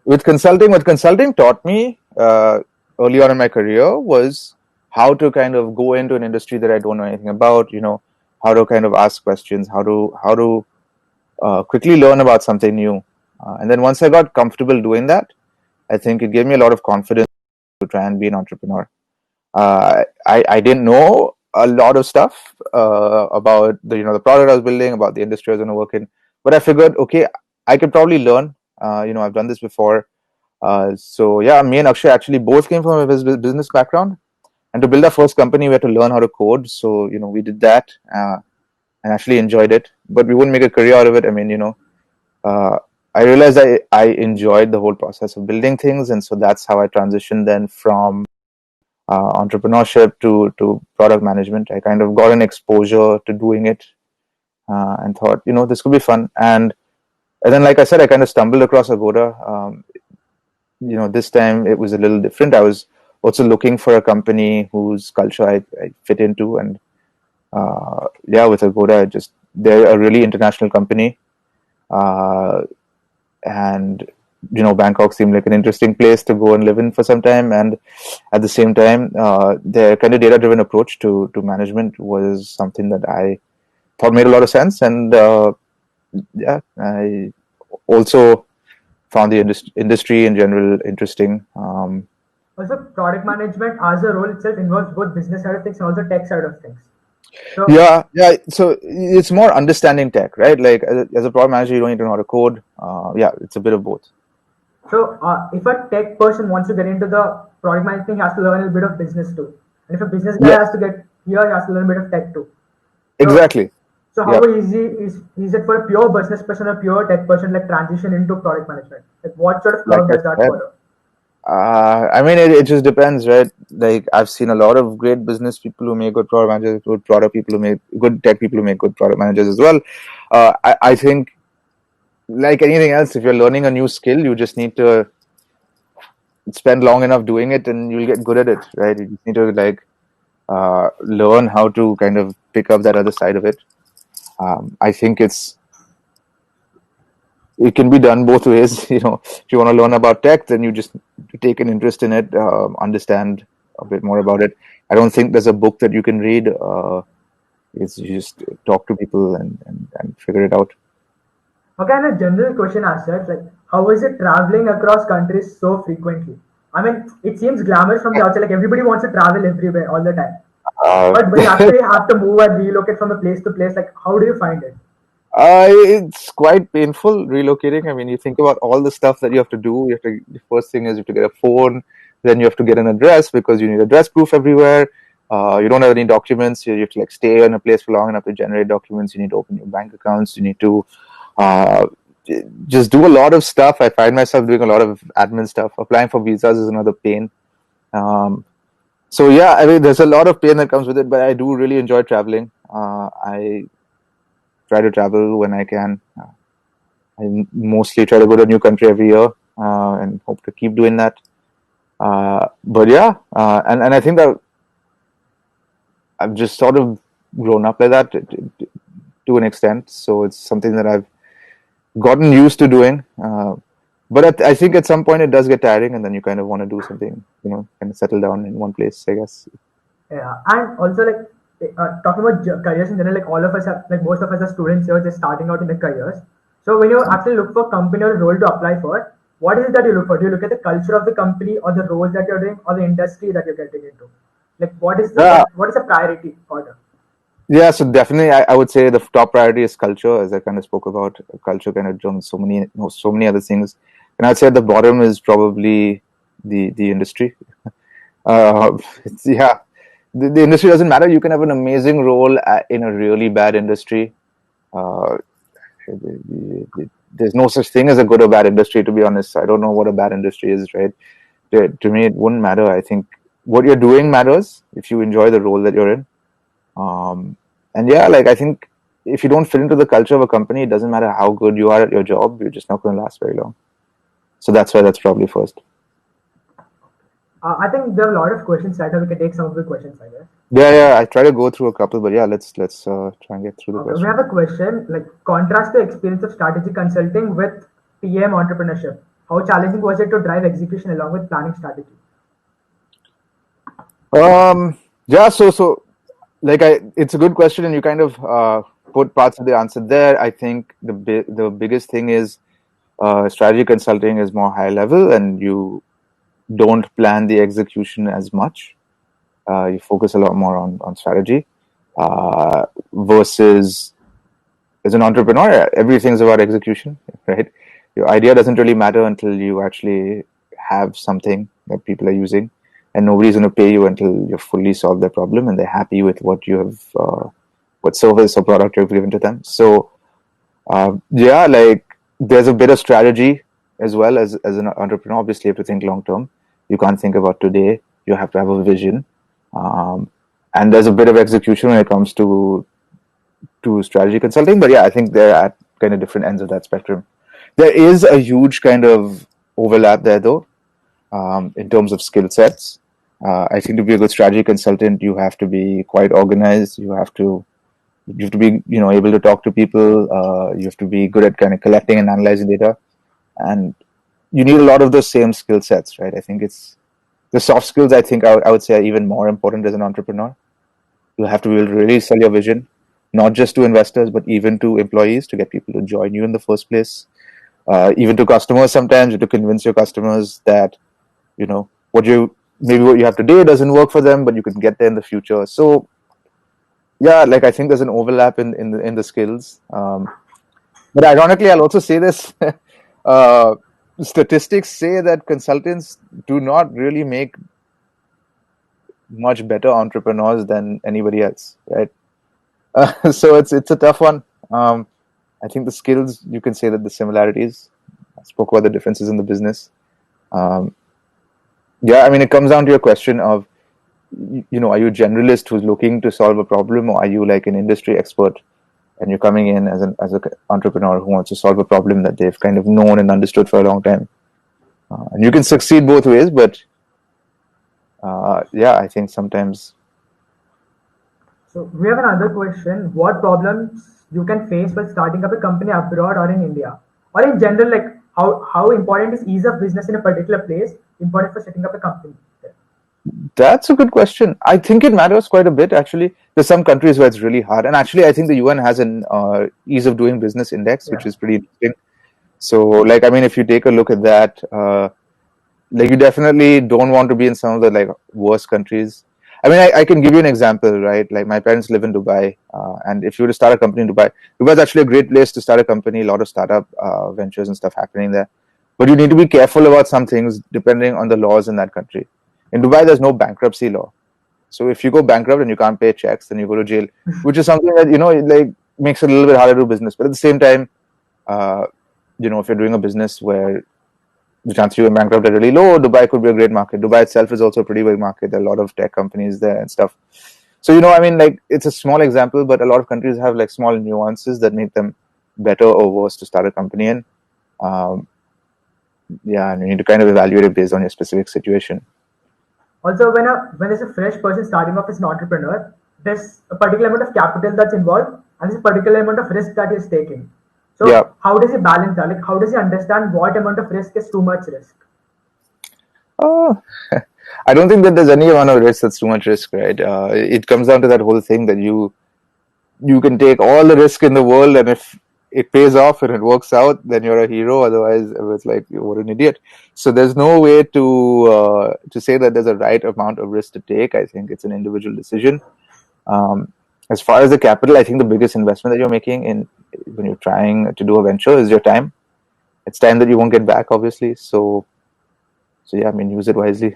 what consulting taught me early on in my career was how to kind of go into an industry that I don't know anything about. How to kind of ask questions, how to quickly learn about something new. And then once I got comfortable doing that, I think it gave me a lot of confidence to try and be an entrepreneur. I didn't know a lot of stuff about the product I was building, about the industry I was going to work in, but I figured, okay, I could probably learn. I've done this before, so yeah, me and Akshay actually both came from a business background, and to build our first company, we had to learn how to code. So we did that and actually enjoyed it, but we wouldn't make a career out of it. I mean, uh, I realized I enjoyed the whole process of building things, and so that's how I transitioned then from entrepreneurship to product management. I kind of got an exposure to doing it and thought, this could be fun. And then, like I said, I kind of stumbled across Agoda. This time it was a little different. I was also looking for a company whose culture I fit into, and yeah, with Agoda, they're a really international company, uh, and Bangkok seemed like an interesting place to go and live in for some time. And at the same time, their kind of data-driven approach to management was something that I thought made a lot of sense. And yeah, I also found the industry in general interesting. Also, product management as a role itself involves both business side of things and also tech side of things. So, Yeah. So it's more understanding tech, right? Like as a product manager, you don't need to know how to code. Yeah, it's a bit of both. if a tech person wants to get into the product management, he has to learn a bit of business too. And if a business guy Yes, has to get here, he has to learn a bit of tech too. So, exactly. so how Yeah. easy is it for a pure business person or pure tech person like transition into product management? Like what sort of Like curve I does that said, follow? I mean, it just depends, right? Like, I've seen a lot of great business people who make good product managers, good product people who make good tech people who make good product managers as well. I think, like anything else, if you're learning a new skill, you just need to spend long enough doing it, and you'll get good at it, right? You just need to learn how to kind of pick up that other side of it. I think it can be done both ways. If you want to learn about tech, then you just take an interest in it, understand a bit more about it. I don't think there's a book that you can read. It's you just talk to people and figure it out. Okay, and a general question as such, like, how is it traveling across countries so frequently? I mean, it seems glamorous from the outside, like everybody wants to travel everywhere all the time. Uh, But when you actually have to move and relocate from a place to place, like, how do you find it? it's quite painful relocating. I mean, you think about all the stuff that you have to do. The first thing is you have to get a phone, then you have to get an address because you need address proof everywhere. You don't have any documents. You have to like stay in a place for long enough to generate documents. You need to open your bank accounts. You need to uh, just do a lot of stuff. I find myself doing a lot of admin stuff. Applying for visas is another pain. So yeah, I mean, there's a lot of pain that comes with it, but I do really enjoy traveling. I try to travel when I can. I mostly try to go to a new country every year and hope to keep doing that. But yeah, and I think that I've just sort of grown up like that to an extent. So it's something that I've gotten used to doing. But I think at some point it does get tiring, and then you kind of want to do something, kind of settle down in one place, I guess. Yeah, and also like talking about careers in general, like all of us are like most of us are students here just starting out in their careers. So when you actually look for company or role to apply for, what is it that you look for? Do you look at the culture of the company or the roles that you're doing or the industry that you're getting into? Like Yeah, what is the priority order? yeah. So definitely, I would say the top priority is culture, as I kind of spoke about. Culture kind of trumps so many other things, and I'd say at the bottom is probably the industry. Yeah, the industry doesn't matter. You can have an amazing role in a really bad industry. Uh, there's no such thing as a good or bad industry, to be honest. I don't know what a bad industry is, right? To me, it wouldn't matter. I think what you're doing matters if you enjoy the role that you're in. And yeah, like I think if you don't fit into the culture of a company, it doesn't matter how good you are at your job, you're just not going to last very long. So that's why that's probably first. I think there are a lot of questions right now. We can take some of the questions, I guess. Yeah. I try to go through a couple, but yeah, let's try and get through the Okay, we question. have a question like contrast the experience of strategy consulting with PM entrepreneurship. How challenging was it to drive execution along with planning strategy? Yeah, so like it's a good question, and you kind of put parts of the answer there. I think the biggest thing is strategy consulting is more high level, and you don't plan the execution as much. You focus a lot more on strategy versus as an entrepreneur, everything's about execution, right? Your idea doesn't really matter until you actually have something that people are using, and nobody's going to pay you until you've fully solved their problem and they're happy with what you have, what service or product you've given to them. So, yeah, like there's a bit of strategy as well as an entrepreneur. Obviously, you have to think long term. You can't think about today. You have to have a vision, and there's a bit of execution when it comes to strategy consulting. But yeah, I think they're at kind of different ends of that spectrum. There is a huge kind of overlap there, though, in terms of skill sets. I think to be a good strategy consultant, you have to be quite organized. You have to be able to talk to people. You have to be good at kind of collecting and analyzing data, and you need a lot of those same skill sets, right? I think it's the soft skills. I think I would say are even more important as an entrepreneur. You have to be able to really sell your vision, not just to investors, but even to employees to get people to join you in the first place. Even to customers, sometimes you have to convince your customers that what you have today doesn't work for them, but you can get there in the future. So yeah, like I think there's an overlap in the skills. But ironically, I'll also say this: uh, statistics say that consultants do not really make much better entrepreneurs than anybody else, right? So it's a tough one. I think the skills, you can say that the similarities. I spoke about the differences in the business. Um, Yeah, I mean, it comes down to your question of, are you a generalist who's looking to solve a problem, or are you like an industry expert and you're coming in as an entrepreneur who wants to solve a problem that they've kind of known and understood for a long time? And you can succeed both ways, but yeah, I think sometimes. So we have another question. What problems you can face while starting up a company abroad or in India? Or in general, like how important is ease of business in a particular place important for setting up a company there? That's a good question. I think it matters quite a bit, actually. There's some countries where it's really hard. And actually, I think the UN has an ease of doing business index, which Yeah. is pretty interesting. So, like, I mean, if you take a look at that, like, you definitely don't want to be in some of the like worst countries. I mean, I can give you an example, right? Like, my parents live in Dubai, and if you were to start a company in Dubai, Dubai is actually a great place to start a company. A lot of startup ventures and stuff happening there. But you need to be careful about some things depending on the laws in that country. In Dubai, there's no bankruptcy law. So if you go bankrupt and you can't pay checks, then you go to jail, which is something that, like makes it a little bit harder to do business. But at the same time, uh, if you're doing a business where the chances of you being bankrupt are really low, Dubai could be a great market. Dubai itself is also a pretty big market. There are a lot of tech companies there and stuff. So, I mean, like, it's a small example, but a lot of countries have like small nuances that make them better or worse to start a company in. Um, yeah, and you need to kind of evaluate it based on your specific situation. Also, when there's a fresh person starting off as an entrepreneur, there's a particular amount of capital that's involved and there's a particular amount of risk that he's taking. Yeah. So how does he balance that? Like how does he understand what amount of risk is too much risk? Oh, I don't think that there's any amount of risk that's too much risk, right? It comes down to that whole thing that you can take all the risk in the world, and if it pays off and it works out, then you're a hero. Otherwise, it's like you're an idiot. So there's no way to say that there's a right amount of risk to take. I think it's an individual decision. Um, as far as the capital, I think the biggest investment that you're making in when you're trying to do a venture is your time. It's time that you won't get back, obviously. So yeah, I mean, use it wisely.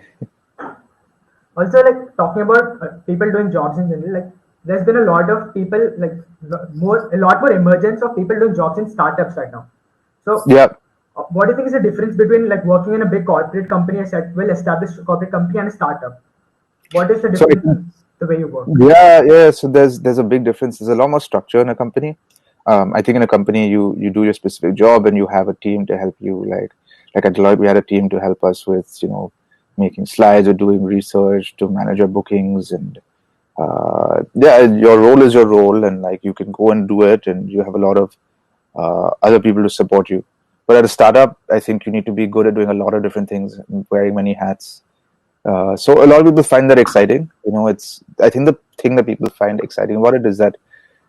Also, like talking about people doing jobs in general, like there's been a lot of people like a lot more emergence of people doing jobs in startups right now. So, Yeah. what do you think is the difference between like working in a big corporate company, a set well-established corporate company, and a startup? What is the So difference in the way you work? yeah. So there's a big difference. There's a lot more structure in a company. I think in a company you do your specific job and you have a team to help you. Like at Deloitte, we had a team to help us with making slides or doing research to manage our bookings, and yeah, your role is your role, and like you can go and do it, and you have a lot of other people to support you. But at a startup, I think you need to be good at doing a lot of different things, wearing many hats. So a lot of people find that exciting. I think the thing that people find exciting about it is that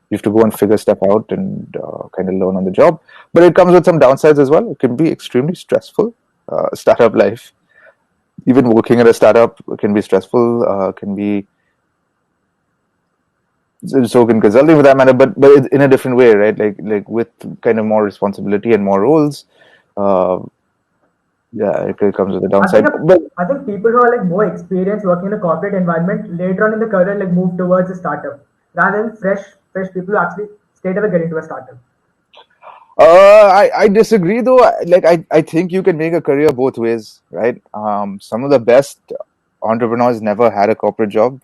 you have to go and figure stuff out and kind of learn on the job. But it comes with some downsides as well. It can be extremely stressful. Startup life, even working at a startup, can be stressful. Can be so can consulting for that matter, but in a different way, right? Like with kind of more responsibility and more roles. Uh, yeah, it comes with a I think downside. But I think people who are like more experienced working in a corporate environment later on in the career like move towards a startup rather than fresh people who actually straight away get into a startup. I disagree though. I think you can make a career both ways, right? Some of the best entrepreneurs never had a corporate job.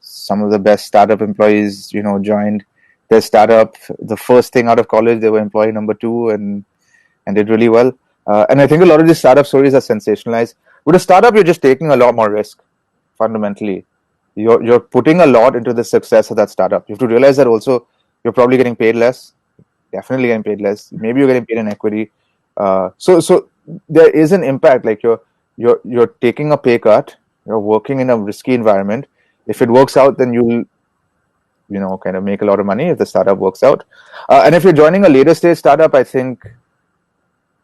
Some of the best startup employees, joined their startup the first thing out of college. They were employee number two and did really well. And I think a lot of these startup stories are sensationalized. With a startup, you're just taking a lot more risk. Fundamentally, you're putting a lot into the success of that startup. You have to realize that also you're probably getting paid less. Definitely getting paid less. Maybe you're getting paid in equity. So there is an impact. Like you're taking a pay cut. You're working in a risky environment. If it works out, then you'll kind of make a lot of money if the startup works out. And if you're joining a later stage startup, I think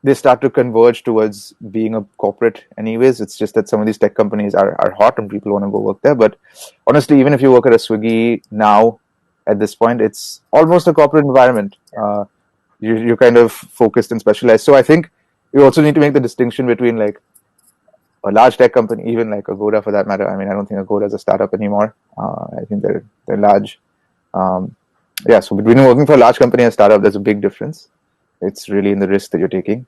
they start to converge towards being a corporate anyways. It's just that some of these tech companies are hot and people want to go work there. But honestly, even if you work at a Swiggy now, at this point, it's almost a corporate environment. You're kind of focused and specialized. So I think you also need to make the distinction between like a large tech company, even like Agoda for that matter. I mean, I don't think Agoda is a startup anymore. I think they're large. Yeah, so between working for a large company and a startup, there's a big difference. It's really in the risk that you're taking.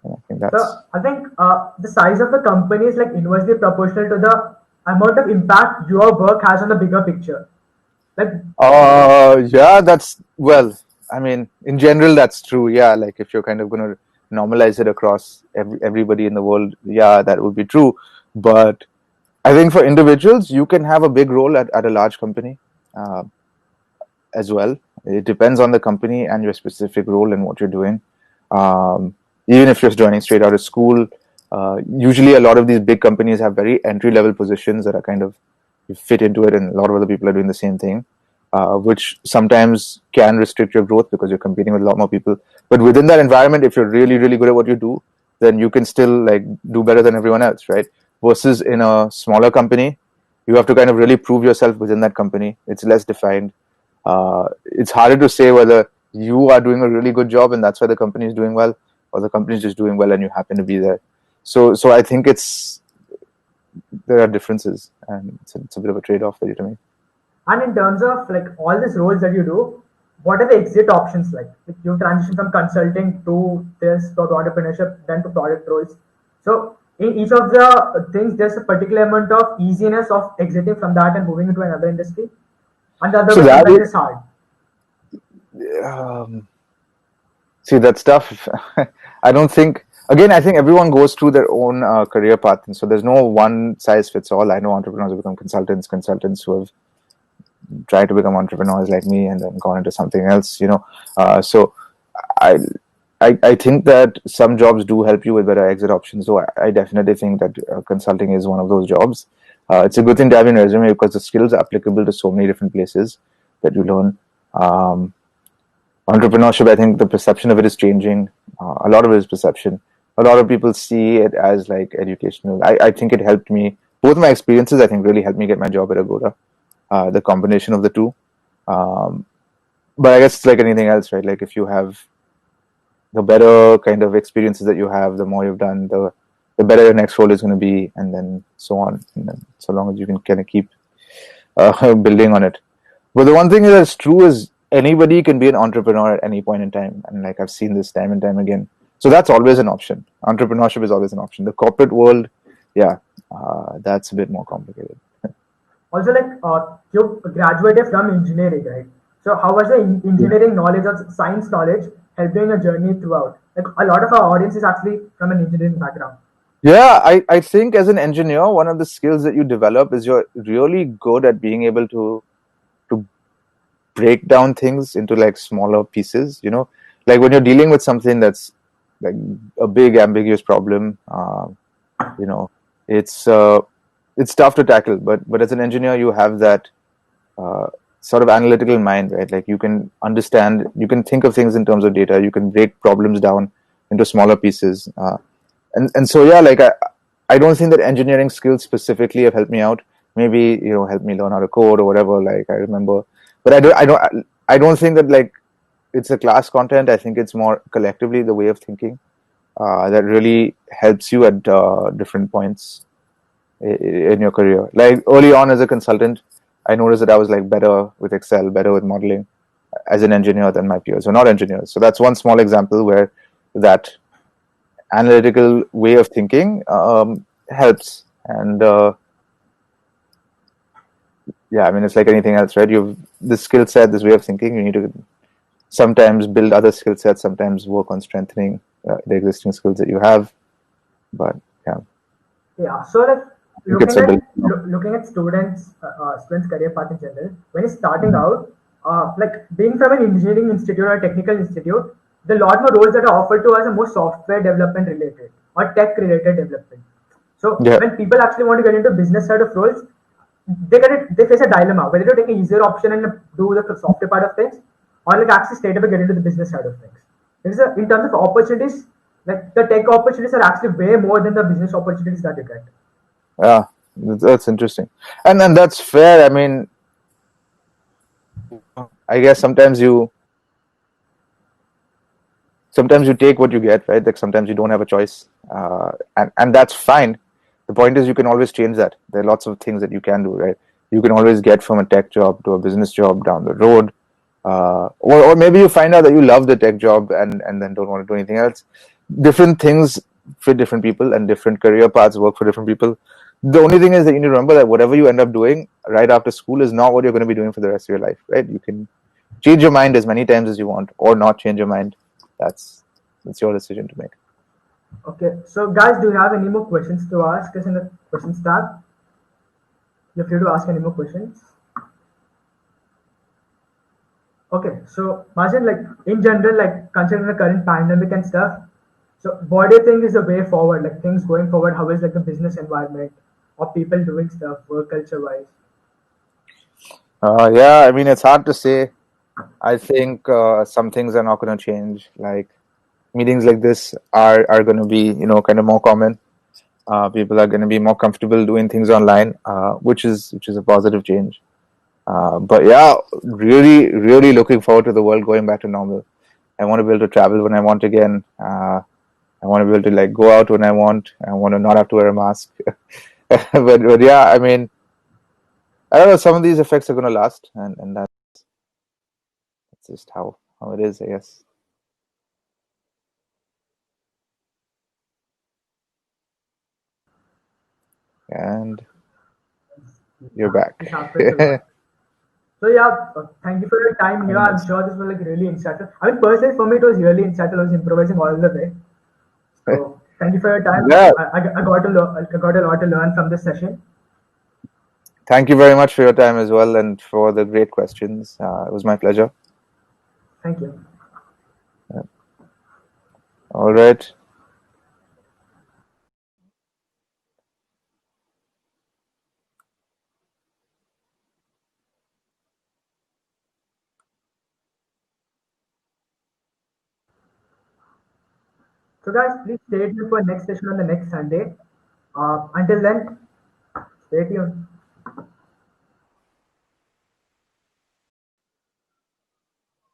And I think So that's I think the size of the company is like inversely proportional to the amount of impact your work has on the bigger picture. Like yeah, that's well, I mean, in general, that's true. Yeah, like if you're kind of going to normalize it across everybody in the world, yeah, that would be true. But I think for individuals, you can have a big role at a large company uh, as well. It depends on the company and your specific role and what you're doing. Even if you're joining straight out of school, usually a lot of these big companies have very entry level positions that are kind of you fit into it, and a lot of other people are doing the same thing, which sometimes can restrict your growth because you're competing with a lot more people. But within that environment, if you're really, really good at what you do, then you can still like do better than everyone else, right? Versus in a smaller company, you have to kind of really prove yourself within that company. It's less defined. It's harder to say whether you are doing a really good job and that's why the company is doing well, or the company is just doing well and you happen to be there. So I think there are differences, and it's a bit of a trade-off for you to make. and in terms of like all these roles that you do, what are the exit options like? If you transition from consulting to this to entrepreneurship, then to product roles. So in each of the things, there's a particular amount of easiness of exiting from that and moving into another industry, and the other So way that sometimes is, it's hard. um, see that stuff. I don't think. Again, I think everyone goes through their own career path, and so there's no one size fits all. I know entrepreneurs who become consultants who have tried to become entrepreneurs like me and then gone into something else. So I, I think that some jobs do help you with better exit options. So I definitely think that consulting is one of those jobs. It's a good thing to have in your resume because the skills are applicable to so many different places that you learn. Um, Entrepreneurship, I think the perception of it is changing. A lot of it is perception. A lot of people see it as like educational. I think it helped me. Both my experiences, I think, really helped me get my job at Agoda. The combination of the two. Um, but I guess it's like anything else, right? Like if you have the better kind of experiences that you have, the more you've done, the better your next role is going to be, and then so on. And then so long as you can kind of keep building on it. But the one thing that's true is anybody can be an entrepreneur at any point in time, and like I've seen this time and time again. So that's always an option. Entrepreneurship is always an option. The corporate world, yeah, that's a bit more complicated. Also, like you graduated from engineering, right? So how was the engineering knowledge or science knowledge helping your journey throughout? Like a lot of our audience is actually from an engineering background. Yeah, I think as an engineer, one of the skills that you develop is you're really good at being able to break down things into like smaller pieces. Like when you're dealing with something that's like a big ambiguous problem, you know, it's it's tough to tackle. But as an engineer, you have that uh, sort of analytical mind, right? Like you can understand, you can think of things in terms of data, you can break problems down into smaller pieces. And so yeah, like I don't think that engineering skills specifically have helped me out. Maybe help me learn how to code or whatever. Like I remember, but I don't think that like it's a class content. I think it's more collectively the way of thinking that really helps you at different points in your career. Like early on as a consultant, I noticed that I was like better with Excel, better with modeling as an engineer than my peers who are not engineers. So that's one small example where that analytical way of thinking helps. And yeah, I mean, it's like anything else, right? You've this skill set, this way of thinking. You need to sometimes build other skill sets, sometimes work on strengthening the existing skills that you have. But yeah, Yeah. So like I think it's a build. looking at students' career path in general, when he's starting out, like being from an engineering institute or a technical institute, the lot more roles that are offered to us are more software development related or tech related development. So Yeah, when people actually want to get into business side of roles, they face a dilemma whether to take a easier option and do the software part of things, or like actually straight away get into the business side of things. In terms of opportunities, like the tech opportunities are actually way more than the business opportunities that you get. yeah, that's interesting, and that's fair. I mean, I guess sometimes you take what you get, right? Like sometimes you don't have a choice, and that's fine. The point is you can always change that. There are lots of things that you can do, right? You can always get from a tech job to a business job down the road, or maybe you find out that you love the tech job and then don't want to do anything else. different things fit different people, and different career paths work for different people. The only thing is that you need to remember that whatever you end up doing right after school is not what you're going to be doing for the rest of your life, right? You can change your mind as many times as you want, or not change your mind. That's your decision to make. Okay, so guys, do you have any more questions to ask us in the questions tab? You're free to ask any more questions. Okay, so Mazin, like in general, like considering the current pandemic and stuff, so what do you think is the way forward? Like things going forward, how is like the business environment or people doing stuff, work culture wise? Yeah, I mean, it's hard to say. I think some things are not going to change. Like meetings like this are going to be, kind of more common. People are going to be more comfortable doing things online, which is a positive change. But yeah, really, really looking forward to the world going back to normal. I want to be able to travel when I want again. I want to be able to like go out when I want. I want to not have to wear a mask. but yeah, I mean, I don't know. Some of these effects are going to last, and that's just how it is, I guess. And you're back. This happens a lot. So yeah, thank you for your time here. I'm sure this was like really insightful. I mean, personally, for me, it was really insightful. I was improvising all the way. So thank you for your time. Yeah, I got I got a lot to learn from this session. thank you very much for your time as well, and for the great questions. It was my pleasure. Thank you. All right. So guys, please stay tuned for next session on the next Sunday. Until then, stay tuned.